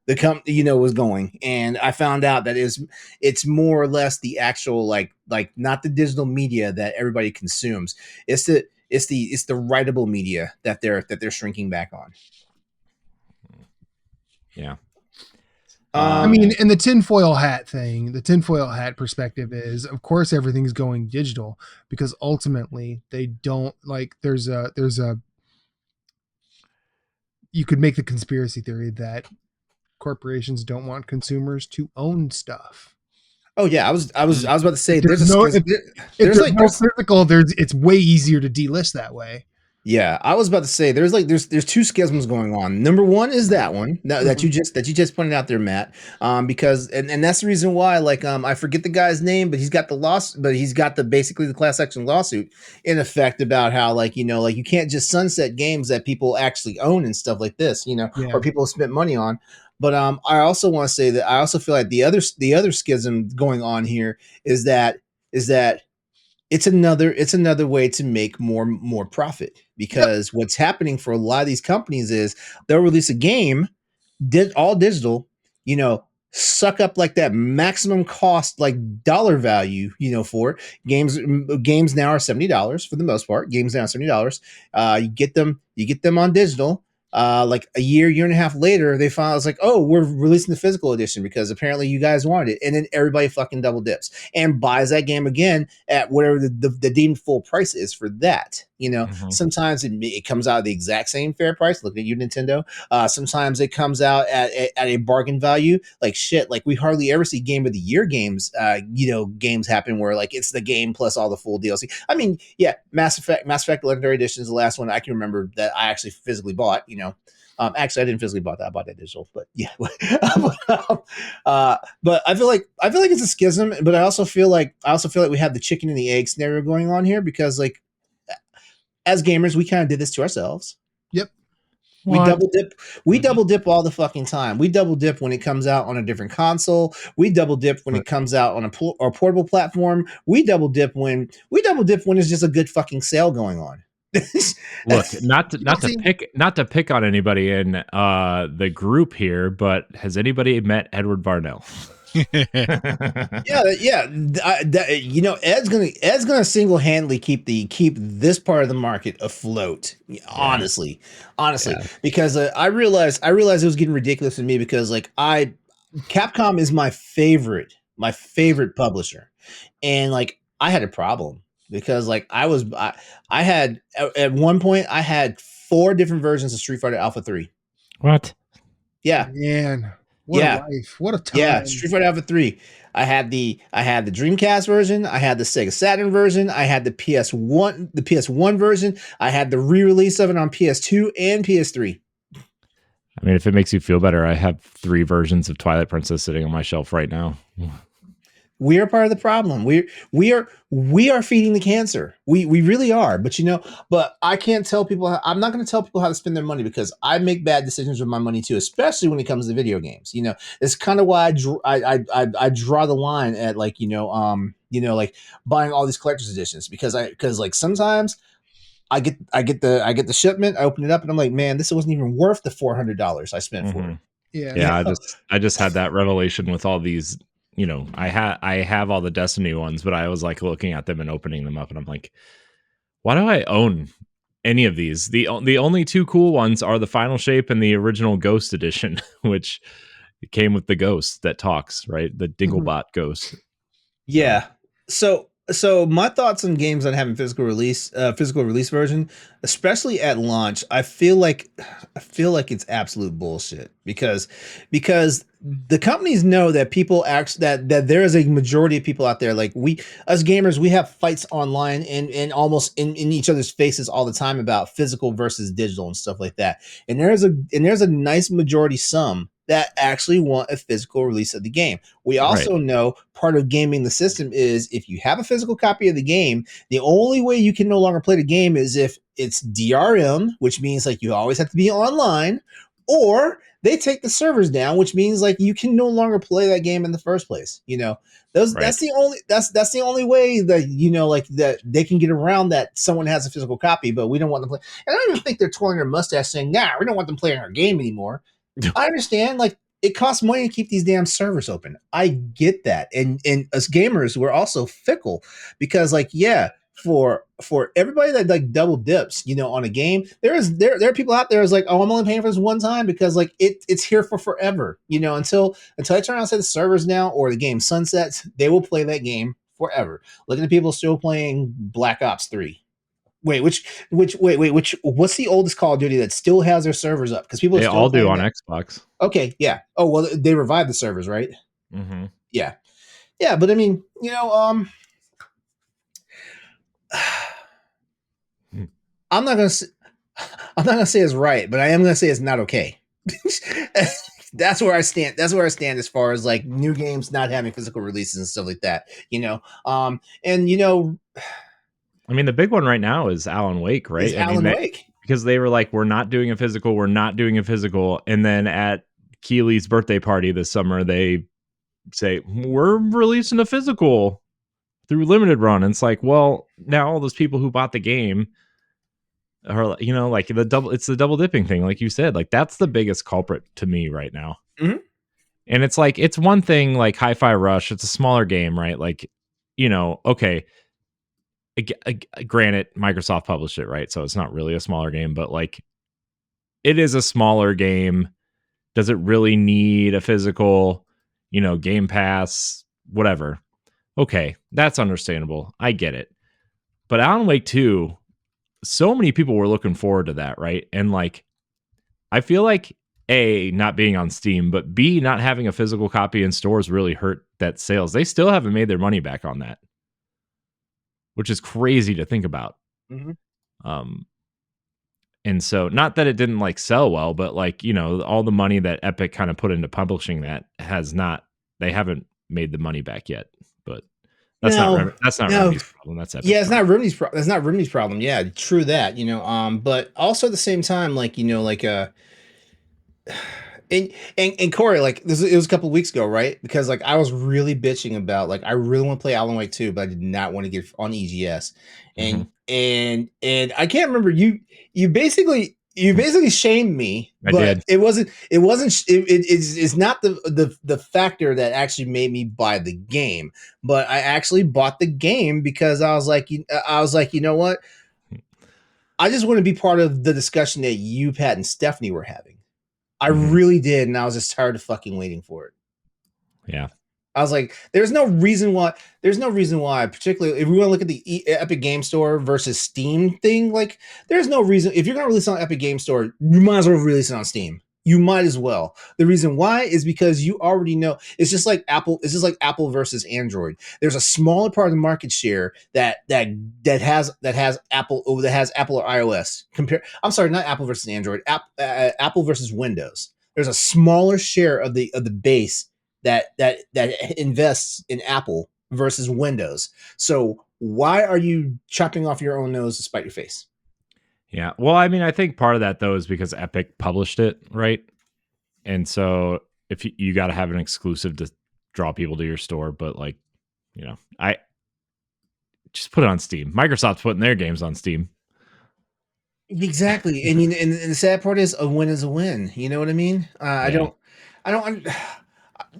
the company, was going, and I found out that it's more or less the actual like not the digital media that everybody consumes. It's the writable media that they're shrinking back on. Yeah. I mean, and the tinfoil hat perspective is, of course, everything's going digital because ultimately they don't like. You could make the conspiracy theory that corporations don't want consumers to own stuff. Oh yeah, I was about to say there's physical. It's way easier to delist that way. Yeah, I was about to say there's 2 schisms going on. Number one is that one that you just pointed out there, Matt. Because and that's the reason why I forget the guy's name, but he's got basically the class action lawsuit in effect about how you can't just sunset games that people actually own and stuff like this, or people spent money on. But I also want to say that I also feel like the other schism going on here is that it's another way to make more profit because what's happening for a lot of these companies is they'll release a game, all digital, suck up like that maximum cost like dollar value, for it. Games now are $70 for the most part. Games now are $70. You get them on digital. like a year and a half later, they found it's like, oh, we're releasing the physical edition because apparently you guys wanted it, and then everybody fucking double dips and buys that game again at whatever the deemed full price is for that. Sometimes it comes out at the exact same fair price. Look at you, Nintendo. Sometimes it comes out at a bargain value. Like shit, like we hardly ever see Game of the Year games. Games happen where like it's the game plus all the full DLC. I mean, yeah, Mass Effect Legendary Edition is the last one I can remember that I actually physically bought. Actually, I didn't physically buy that. I bought that digital, but yeah. But I feel like it's a schism. But I also feel like we have the chicken and the egg scenario going on here because, like, as gamers, we kind of did this to ourselves. Yep. We double dip. We double dip all the fucking time. We double dip when it comes out on a different console. We double dip when it comes out on a portable platform. We double dip when there's just a good fucking sale going on. Look, not to pick on anybody in the group here, but has anybody met Edward Varnell? Ed's gonna single-handedly keep this part of the market afloat. Honestly, because I realized it was getting ridiculous to me because like Capcom is my favorite publisher, and like I had a problem. Because like I had at one point I had 4 different versions of Street Fighter Alpha 3. What? Yeah. Man. What a life. What a time. Yeah, Street Fighter Alpha 3. I had the Dreamcast version, I had the Sega Saturn version, I had the PS1 version, I had the re-release of it on PS2 and PS3. I mean, if it makes you feel better, I have 3 versions of Twilight Princess sitting on my shelf right now. We are part of the problem. We are feeding the cancer. We really are. But I can't tell people. I'm not going to tell people how to spend their money because I make bad decisions with my money too, especially when it comes to video games. It's kind of why I draw the line at like buying all these collector's editions because like sometimes I get the shipment, I open it up and I'm like, man, this wasn't even worth the $400 I spent for it. Yeah. I just had that revelation with all these. I have all the Destiny ones, but I was like looking at them and opening them up, and I'm like, why do I own any of these? The only 2 cool ones are the Final Shape and the original Ghost edition, which came with the ghost that talks, right? The Dinglebot ghost. Yeah. So my thoughts on games on having physical release version, especially at launch, I feel like it's absolute bullshit because the companies know that people that there is a majority of people out there like we as gamers, we have fights online and almost in each other's faces all the time about physical versus digital and stuff like that. And there's a nice majority some that actually want a physical release of the game. We also know part of gaming the system is if you have a physical copy of the game, the only way you can no longer play the game is if it's DRM, which means like you always have to be online, or they take the servers down, which means like you can no longer play that game in the first place. That's the only way that like that they can get around that someone has a physical copy, but we don't want them to play. And I don't even think they're twirling their mustache saying, "Nah, we don't want them playing our game anymore." I understand, like it costs money to keep these damn servers open. I get that, and as gamers, we're also fickle because, like, for everybody that like double dips, on a game, there are people out there who's like, oh, I'm only paying for this one time because like it's here for forever, until I turn around and say the servers now or the game sunsets, they will play that game forever. Look at the people still playing Black Ops 3. Wait, what's the oldest Call of Duty that still has their servers up? Because people they all do on Xbox. Okay, yeah. Oh well, they revived the servers, right? Mm-hmm. Yeah. But I mean, I'm not gonna say it's right, but I am gonna say it's not okay. That's where I stand. That's where I stand as far as like new games not having physical releases and stuff like that. I mean, the big one right now is Alan Wake, right? Wake. Because they were like, we're not doing a physical. And then at Keely's birthday party this summer, they say, we're releasing a physical through limited run. And it's like, well, now all those people who bought the game are, like it's the double dipping thing. Like you said, like that's the biggest culprit to me right now. Mm-hmm. And it's like, it's one thing like Hi-Fi Rush. It's a smaller game, right? Like, okay. Granted, Microsoft published it, right? So it's not really a smaller game, but like it is a smaller game. Does it really need a physical, Game Pass, whatever? Okay, that's understandable. I get it. But Alan Wake 2, so many people were looking forward to that, right? And like, I feel like A, not being on Steam, but B, not having a physical copy in stores really hurt that sales. They still haven't made their money back on that, which is crazy to think about. Mm-hmm. And so, not that it didn't like sell well, but like, all the money that Epic kind of put into publishing that they haven't made the money back yet. But that's not Remedy's problem. That's Epic's it's not Remedy's problem. That's not Remedy's problem. Yeah, true that. But also at the same time, and Corey, like it was a couple of weeks ago, right? Because like I was really bitching about like I really want to play Alan Wake 2, but I did not want to get on EGS. And I can't remember, you basically shamed me, but it's not the factor that actually made me buy the game. But I actually bought the game because I was like, you know what? I just want to be part of the discussion that you, Pat, and Stephanie were having. I really did, and I was just tired of fucking waiting for it. Yeah. I was like, there's no reason why, particularly if we want to look at the Epic Game Store versus Steam thing, like there's no reason. If you're going to release it on Epic Game Store, you might as well release it on Steam. You might as well. The reason why is because you already know it's just like Apple versus Android. There's a smaller part of the market share that has Apple or iOS. I'm sorry, not Apple versus Android. Apple versus Windows. There's a smaller share of the base that invests in Apple versus Windows. So why are you chopping off your own nose to spite your face? Yeah. Well, I mean, I think part of that though is because Epic published it, right? And so if you got to have an exclusive to draw people to your store, but like, I just put it on Steam. Microsoft's putting their games on Steam. Exactly. And and the sad part is a win is a win. You know what I mean? I don't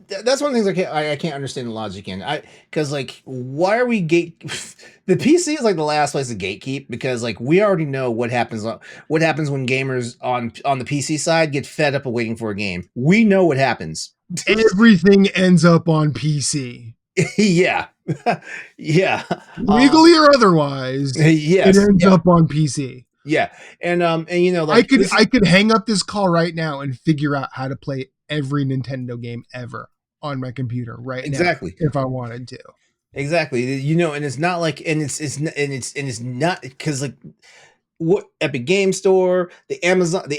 that's one of the things I can't understand the logic in. Because like, why are we the PC is like the last place to gatekeep, because like we already know what happens when gamers on the PC side get fed up of waiting for a game. We know what happens. Everything ends up on PC. Yeah. Yeah. Legally or otherwise. Yes. It ends up on PC. Yeah. And like I could hang up this call right now and figure out how to play every Nintendo game ever on my computer now if I wanted to. Exactly. And it's not like, and it's not because like what Epic Game Store, the Amazon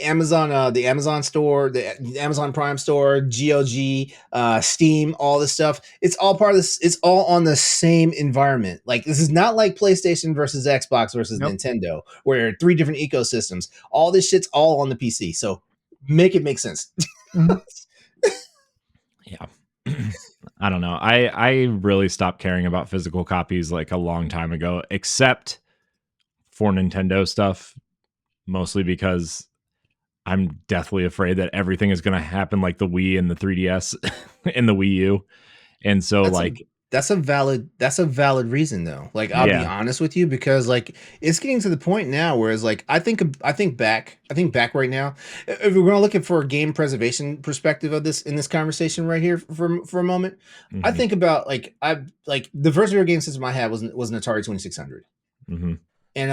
store, the Amazon Prime store, GOG, Steam, all this stuff. It's all part of this. It's all on the same environment. Like this is not like PlayStation versus Xbox versus Nintendo, where 3 different ecosystems. All this shit's all on the PC. So make it make sense. Yeah. I don't know. I really stopped caring about physical copies like a long time ago, except for Nintendo stuff, mostly because I'm deathly afraid that everything is going to happen like the Wii and the 3DS and the Wii U. And so that's a valid reason though. Like I'll be honest with you, because like it's getting to the point now where it's like I think back right now, if we're gonna look at for a game preservation perspective of this in this conversation right here for a moment, I think about like the first video game system I had was an Atari 2600. And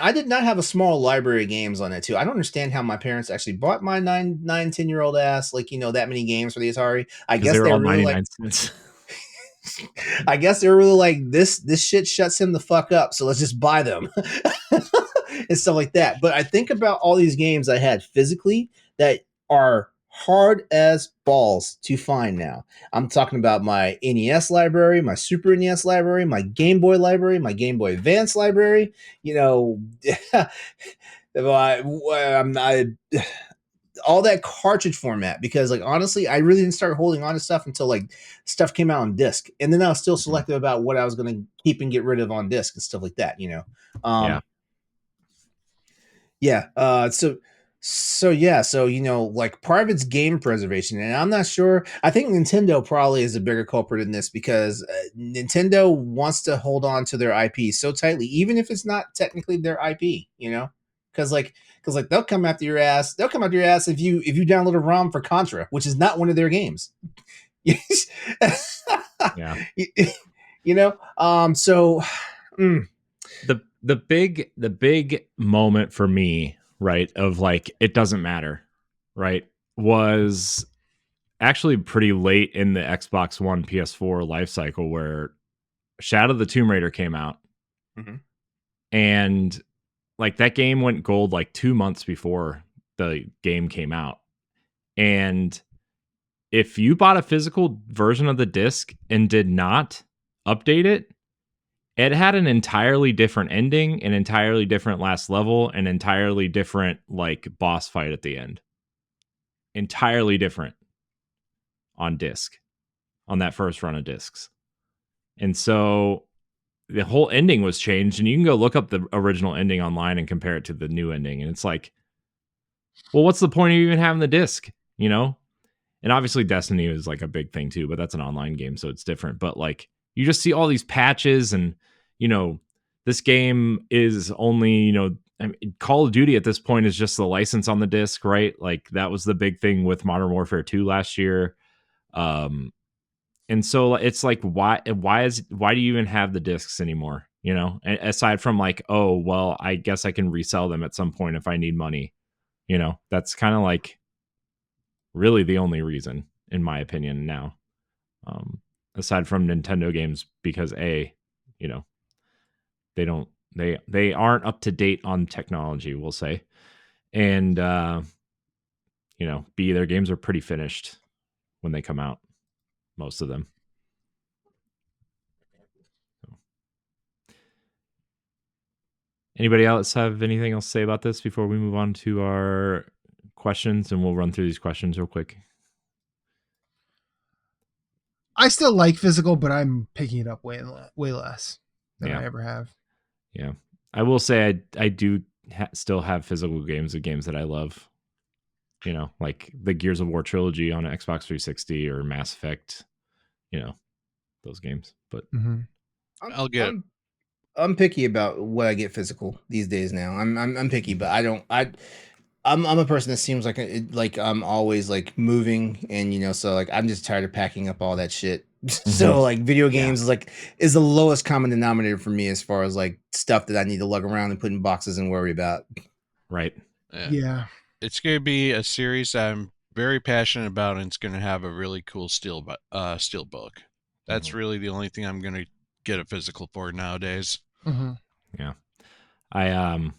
I did not have a small library of games on that too. I don't understand how my parents actually bought my 10-year-old ass that many games for the Atari. I guess they were really like I guess they were really like this shit shuts him the fuck up, so let's just buy them and stuff like that. But I think about all these games I had physically that are hard as balls to find now. I'm talking about my NES library, my Super NES library, my Game Boy library, my Game Boy Advance library. All that cartridge format, because like honestly I really didn't start holding on to stuff until like stuff came out on disc, and then I was still selective about what I was going to keep and get rid of on disc and stuff like that, so like part of it's game preservation, and I'm not sure, I think Nintendo probably is a bigger culprit in this, because Nintendo wants to hold on to their IP so tightly, even if it's not technically their IP. because they'll come after your ass. They'll come after your ass if you download a ROM for Contra, which is not one of their games. Yeah. You know. So. The big moment for me, right, of like it doesn't matter, right, was actually pretty late in the Xbox One PS4 life cycle where Shadow of the Tomb Raider came out. Mm-hmm. And like that game went gold like 2 months before the game came out. And if you bought a physical version of the disc and did not update it, it had an entirely different ending, an entirely different last level, an entirely different like boss fight at the end. Entirely different on disc, on that first run of discs. And so the whole ending was changed, and you can go look up the original ending online and compare it to the new ending. And it's like, well, what's the point of even having the disc, you know? And obviously Destiny is like a big thing too, but that's an online game, so it's different. But like you just see all these patches, and you know, this game is only, you know, I mean, Call of Duty at this point is just the license on the disc, right? Like that was the big thing with Modern Warfare 2 last year. And so it's like, why do you even have the discs anymore? You know, aside from like, oh, well, I guess I can resell them at some point if I need money. You know, that's kind of like really the only reason, in my opinion, now. Aside from Nintendo games, because you know, they aren't up to date on technology, we'll say. And you know, B, their games are pretty finished when they come out. Most of them. Anybody else have anything else to say about this before we move on to our questions? And we'll run through these questions real quick. I still like physical, but I'm picking it up way less than I ever have. Yeah. I will say I do still have physical games of games that I love. You know, like the Gears of War trilogy on Xbox 360 or Mass Effect, you know, those games. But I'll get I'm picky about what I get physical these days now. I'm picky, but I'm a person that seems like I'm always like moving, and you know, so like I'm just tired of packing up all that shit. So like video games is the lowest common denominator for me as far as like stuff that I need to lug around and put in boxes and worry about. Right. Yeah. It's going to be a series that I'm very passionate about, and it's going to have a really cool steel book. That's really the only thing I'm going to get a physical for nowadays. Yeah. I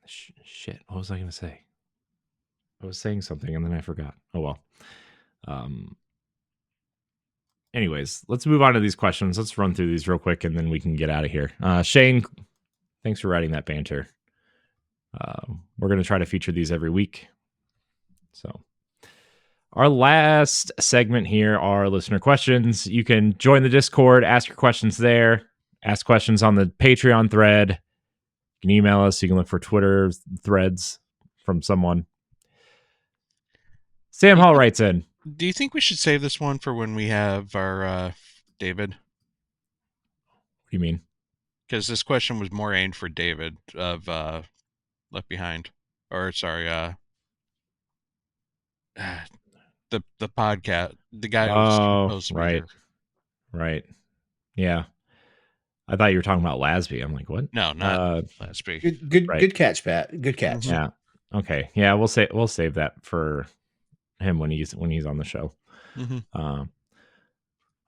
shit, what was I going to say? I was saying something and then I forgot. Oh well. Anyways, let's move on to these questions. Let's run through these real quick and then we can get out of here. Shane, thanks for writing that banter. We're going to try to feature these every week. So our last segment here are listener questions. You can join the Discord, ask your questions there, ask questions on the Patreon thread. You can email us. You can look for Twitter threads from someone. Sam Hall writes in. Do you think we should save this one for when we have our David? What do you mean? Because this question was more aimed for David of Left Behind. Or, sorry, the podcast, the guy who was supposed to be here. Right. Yeah. I thought you were talking about Lasby. I'm like, what? No, not Lasby. Good catch, Pat. Good catch. Yeah. Okay. Yeah, we'll save that for him when he's on the show. All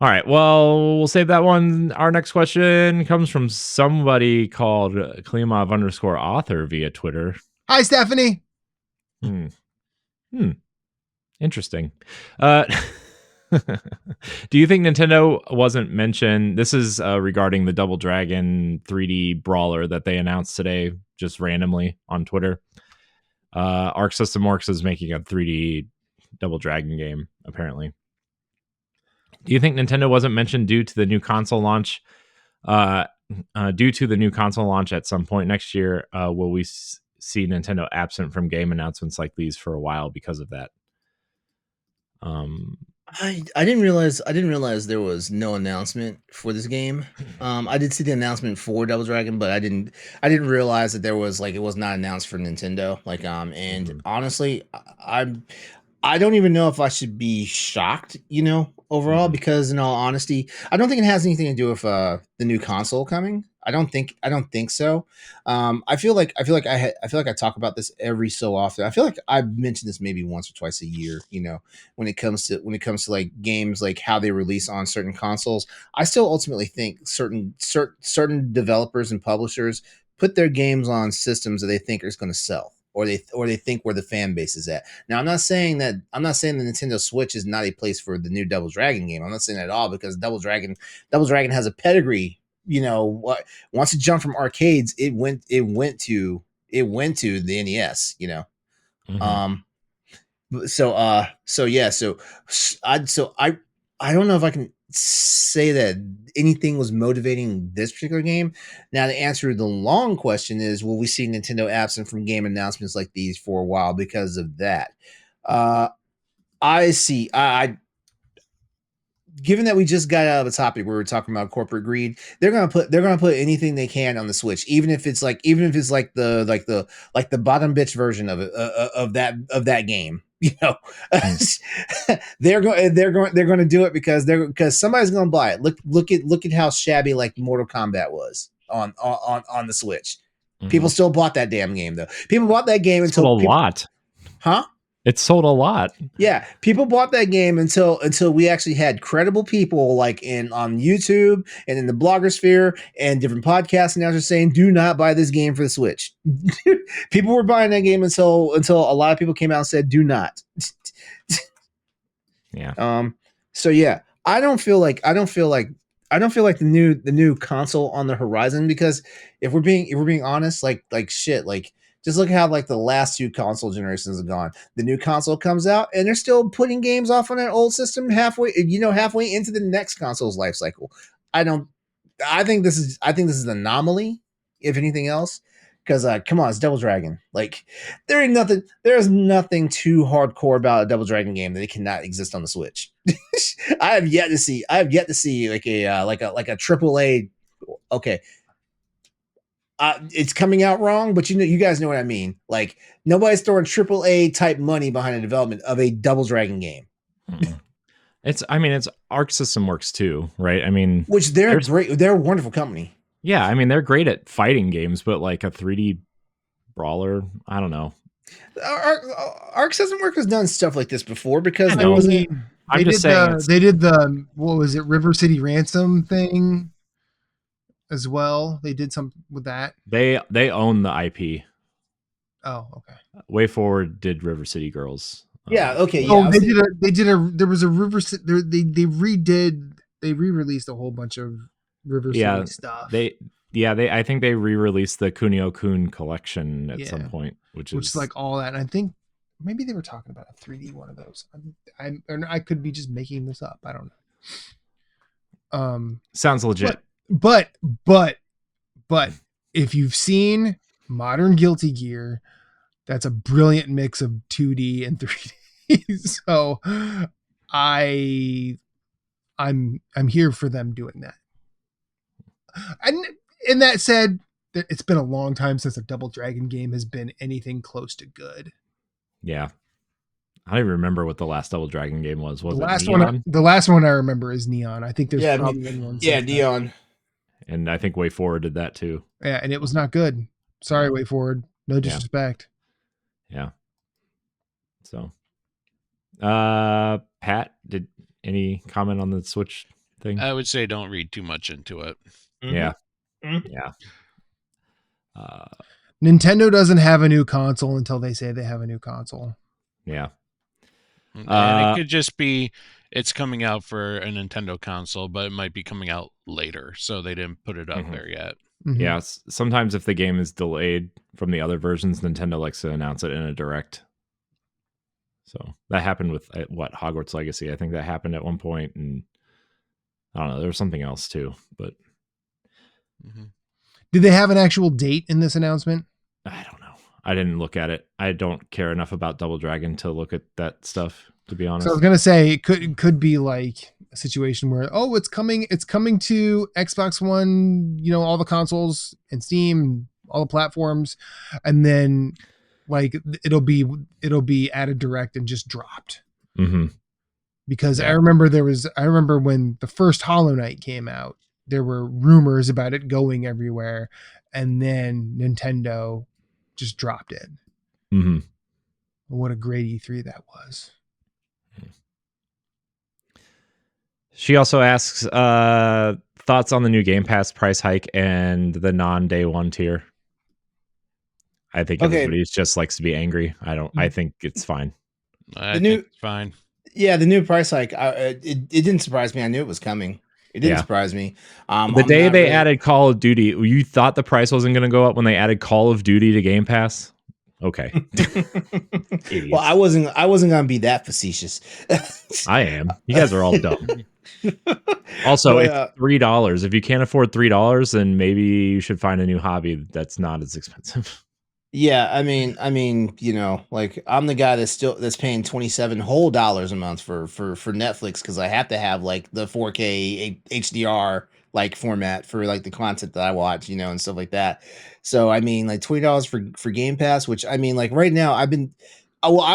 right. Well, we'll save that one. Our next question comes from somebody called Klimov_author via Twitter. Hi, Stephanie. Interesting. Do you think Nintendo wasn't mentioned? This is regarding the Double Dragon 3D brawler that they announced today, just randomly on Twitter. Arc System Works is making a 3D Double Dragon game, apparently. Do you think Nintendo wasn't mentioned due to the new console launch? Due to the new console launch at some point next year, will we see Nintendo absent from game announcements like these for a while because of that? I didn't realize there was no announcement for this game. I did see the announcement for Double Dragon, but I didn't realize that there was like it was not announced for Nintendo. Like and honestly, I don't even know if I should be shocked, overall, because in all honesty, I don't think it has anything to do with the new console coming. I don't think so. I feel like I talk about this every so often. I feel like I've mentioned this maybe once or twice a year, when it comes to like games, like how they release on certain consoles. I still ultimately think certain developers and publishers put their games on systems that they think is going to sell, or they think where the fan base is at. Now, I'm not saying the Nintendo Switch is not a place for the new Double Dragon game. I'm not saying that at all, because Double Dragon has a pedigree. What once it jumped from arcades, it went to the NES. I don't know if I can say that anything was motivating this particular game. Now, to answer the long question is, will we see Nintendo absent from game announcements like these for a while because of that? Given that we just got out of the topic where we're talking about corporate greed, they're gonna put anything they can on the Switch, even if it's like the bottom bitch version of it, of that game. They're going to do it because somebody's going to buy it. Look at how shabby like Mortal Kombat was on the Switch. People still bought that damn game though. People bought that game until a lot. Huh? It sold a lot. Yeah, people bought that game until we actually had credible people like on YouTube and in the blogosphere and different podcasts announcers saying, "Do not buy this game for the Switch." People were buying that game until a lot of people came out and said, "Do not." Yeah. So yeah, I don't feel like the new console on the horizon, because if we're being honest, like shit, like. Just look at how like the last two console generations have gone. The new console comes out and they're still putting games off on that old system halfway into the next console's life cycle. I think this is an anomaly, if anything else. Because come on, it's Double Dragon. Like there is nothing too hardcore about a Double Dragon game that it cannot exist on the Switch. I have yet to see like a AAA. Okay. It's coming out wrong, but you guys know what I mean. Like nobody's throwing AAA type money behind the development of a Double Dragon game. It's Arc System Works too, right? I mean, which they're great. They're a wonderful company. Yeah, I mean they're great at fighting games, but like a 3D brawler, I don't know. Arc System Works has done stuff like this before, because there was. They did the what was it, River City Ransom thing as well. They did something with that. They own the IP. Oh, okay. Way Forward did River City Girls. Yeah. Okay. Yeah. Oh, there was a River City. They re-released a whole bunch of River City stuff. I think they re-released the Kunio-kun collection at some point, which is like all that. And I think maybe they were talking about a 3D one of those. I could be just making this up. I don't know. Sounds legit. But if you've seen modern Guilty Gear, that's a brilliant mix of 2D and 3D. So I'm here for them doing that. And that said, it's been a long time since a Double Dragon game has been anything close to good. Yeah. I don't even remember what the last Double Dragon game was. Was the it last Neon? one? The last one I remember is Neon. I think there's probably been one. Yeah, Neon. And I think Way Forward did that too. Yeah, and it was not good. Sorry, Way Forward. No disrespect. Yeah. So, Pat, did any comment on the Switch thing? I would say don't read too much into it. Mm-hmm. Yeah. Mm-hmm. Yeah. Nintendo doesn't have a new console until they say they have a new console. Yeah. And it could just be it's coming out for a Nintendo console, but it might be coming out later, so they didn't put it up there yet. Mm-hmm. Yeah, sometimes if the game is delayed from the other versions, Nintendo likes to announce it in a direct. So that happened with Hogwarts Legacy. I think that happened at one point, and I don't know, there was something else too. But did they have an actual date in this announcement? I don't know. I didn't look at it. I don't care enough about Double Dragon to look at that stuff. to be honest. So I was gonna say it could be like a situation where it's coming to Xbox One, all the consoles and Steam, all the platforms, and then like it'll be added direct and just dropped. Mm-hmm. Because I remember when the first Hollow Knight came out, there were rumors about it going everywhere, and then Nintendo just dropped it. Mm-hmm. What a great E3 that was. She also asks thoughts on the new Game Pass price hike and the non-day one tier. I think everybody just likes to be angry. I think it's fine. I think it's fine. Yeah, the new price hike, it didn't surprise me. I knew it was coming. It didn't surprise me. The day they added Call of Duty, you thought the price wasn't going to go up when they added Call of Duty to Game Pass? Okay. Well, I wasn't going to be that facetious. I am. You guys are all dumb. Also, it's $3. If you can't afford $3, then maybe you should find a new hobby that's not as expensive. Yeah, I mean, like I'm the guy that's paying $27 whole a month for Netflix because I have to have like the 4K HDR like format for like the content that I watch, and stuff like that. So I mean, like $20 for Game Pass, which I mean, like right now I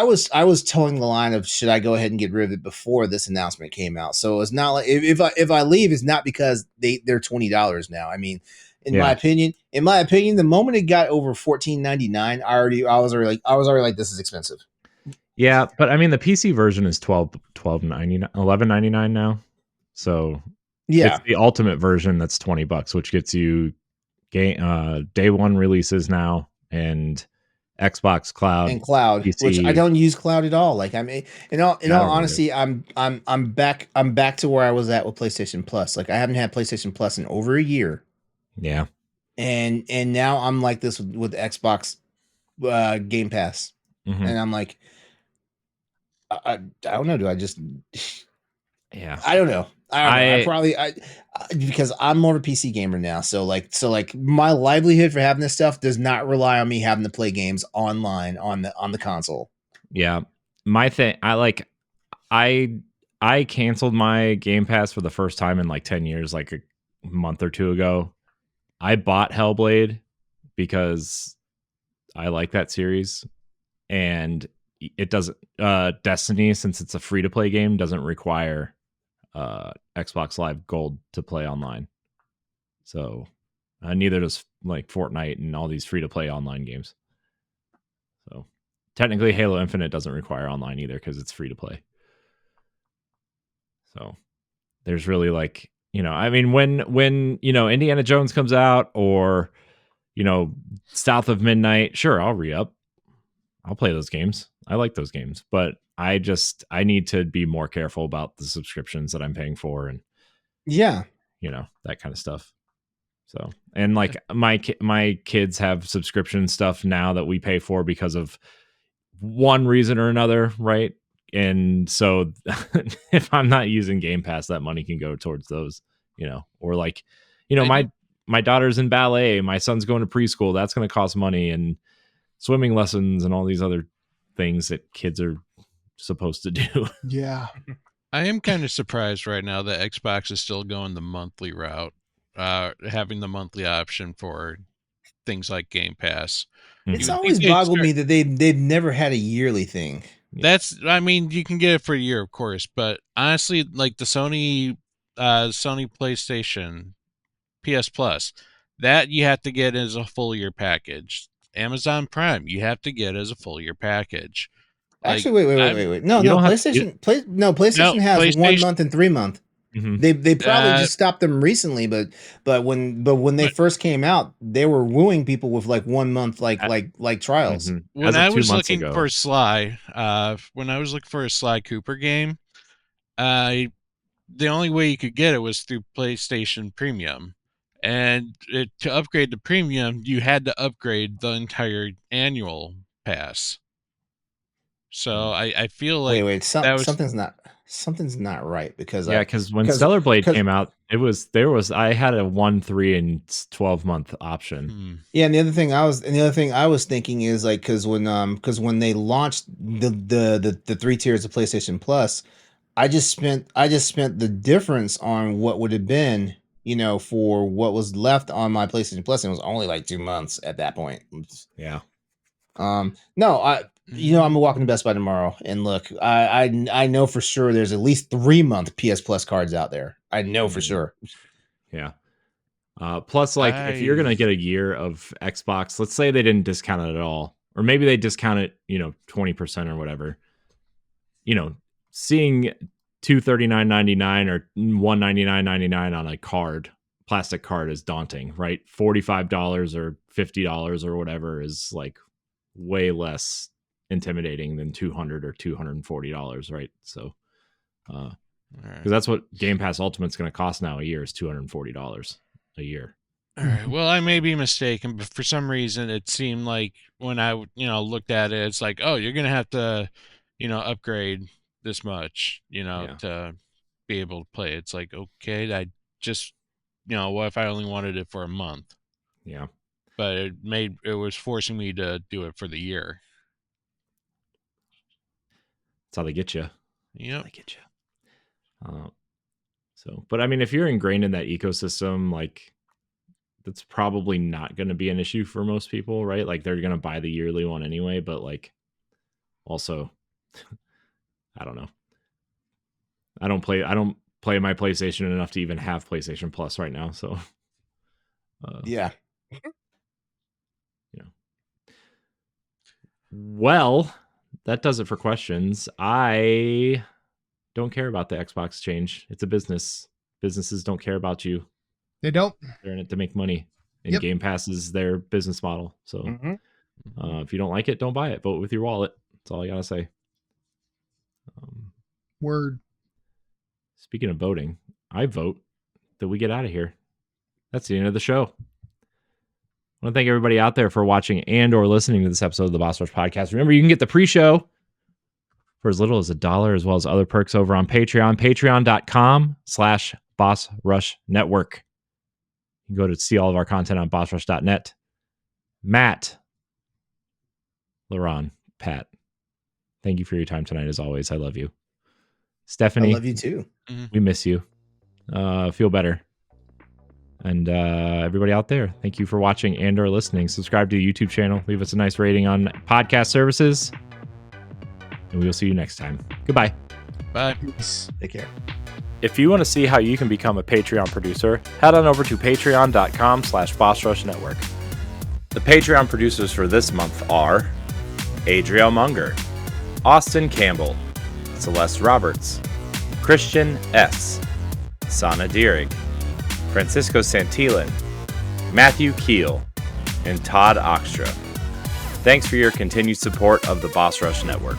was towing the line of should I go ahead and get rid of it before this announcement came out. So it's not like if I leave, it's not because they're $20 now. I mean. In my opinion, the moment it got over $14.99, I was already like, this is expensive. Yeah, but I mean, the PC version is $11.99 now. So it's the ultimate version that's $20, which gets you day one releases now and Xbox Cloud and cloud, PC. which I don't use cloud at all. Like I mean, in all honesty, I'm back to where I was at with PlayStation Plus. Like I haven't had PlayStation Plus in over a year. Yeah. And now I'm like this with Xbox Game Pass. Mm-hmm. And I'm like, I don't know. Do I just... Yeah. I don't know. I probably because I'm more of a PC gamer now. So like my livelihood for having this stuff does not rely on me having to play games online on the console. Yeah. My thing, I canceled my Game Pass for the first time in like 10 years, like a month or two ago. I bought Hellblade because I like that series, and it doesn't Destiny, since it's a free to play game, doesn't require Xbox Live Gold to play online. So neither does like Fortnite and all these free to play online games. So technically Halo Infinite doesn't require online either because it's free to play. So there's really like, I mean, when Indiana Jones comes out or, South of Midnight, sure, I'll re-up. I'll play those games. I like those games, but I need to be more careful about the subscriptions that I'm paying for and that kind of stuff. So, and like my kids have subscription stuff now that we pay for because of one reason or another, right? And so if I'm not using Game Pass, that money can go towards those, or like, my daughter's in ballet, my son's going to preschool. That's going to cost money, and swimming lessons and all these other things that kids are supposed to do. Yeah. I am kind of surprised right now that Xbox is still going the monthly route, having the monthly option for things like Game Pass. It's always boggled me that they've never had a yearly thing. I mean, you can get it for a year, of course, but honestly, like the Sony PlayStation PS Plus, that you have to get as a full year package. Amazon Prime, you have to get as a full year package. Actually, wait. No, PlayStation has 1 month and 3 month. Mm-hmm. They probably just stopped them recently, but when they first came out, they were wooing people with like 1 month like trials. Mm-hmm. When I was looking for Sly Cooper game, the only way you could get it was through PlayStation Premium, and to upgrade to Premium, you had to upgrade the entire annual pass. So I feel like something's not something's not right because because when Stellar Blade came out, I had a 1, 3, and 12-month option. Yeah, and the other thing I was thinking is like because when they launched the 3 tiers of PlayStation Plus, I just spent the difference on what would have been, for what was left on my PlayStation Plus, and it was only like 2 months at that point. Yeah. No, I'm walking to Best Buy tomorrow, and look, I know for sure there's at least 3-month PS Plus cards out there. I know for sure. Yeah. Plus, like, if you're gonna get a year of Xbox, let's say they didn't discount it at all, or maybe they discount it, 20% or whatever. Seeing $239.99 or $199.99 on a plastic card is daunting, right? $45 or $50 or whatever is like way less intimidating than $200 or $240, right? So, because that's what Game Pass Ultimate's going to cost now a year is $240 a year. All right. Well, I may be mistaken, but for some reason it seemed like when I looked at it, it's like, oh, you're going to have to, upgrade this much, to be able to play. It's like, okay, I just, what if I only wanted it for a month? Yeah. But it was forcing me to do it for the year. That's how they get you. Yep. They get you. But I mean, if you're ingrained in that ecosystem, like, that's probably not going to be an issue for most people, right? Like, they're going to buy the yearly one anyway, but like, also, I don't know. I don't play my PlayStation enough to even have PlayStation Plus right now, so yeah. Well, that does it for questions. I don't care about the Xbox change. It's a business. Businesses don't care about you. They don't. They're in it to make money. And Game Pass is their business model. So if you don't like it, don't buy it. Vote with your wallet. That's all I got to say. Word. Speaking of voting, I vote that we get out of here. That's the end of the show. I want to thank everybody out there for watching and or listening to this episode of the Boss Rush Podcast. Remember, you can get the pre-show for as little as $1, as well as other perks over on Patreon, patreon.com/Boss Rush Network. You can go to see all of our content on bossrush.net. Matt, LeRon, Pat, thank you for your time tonight, as always. I love you. Stephanie, I love you too. We miss you. Feel better. And everybody out there, thank you for watching and or listening. Subscribe to the YouTube channel. Leave us a nice rating on podcast services. And we will see you next time. Goodbye. Bye. Peace. Take care. If you want to see how you can become a Patreon producer, head on over to patreon.com/Boss Rush Network. The Patreon producers for this month are Adriel Munger, Austin Campbell, Celeste Roberts, Christian S., Sana Dirrig, Francisco Santillan, Matthew Kiel, and Todd Oxtra. Thanks for your continued support of the Boss Rush Network.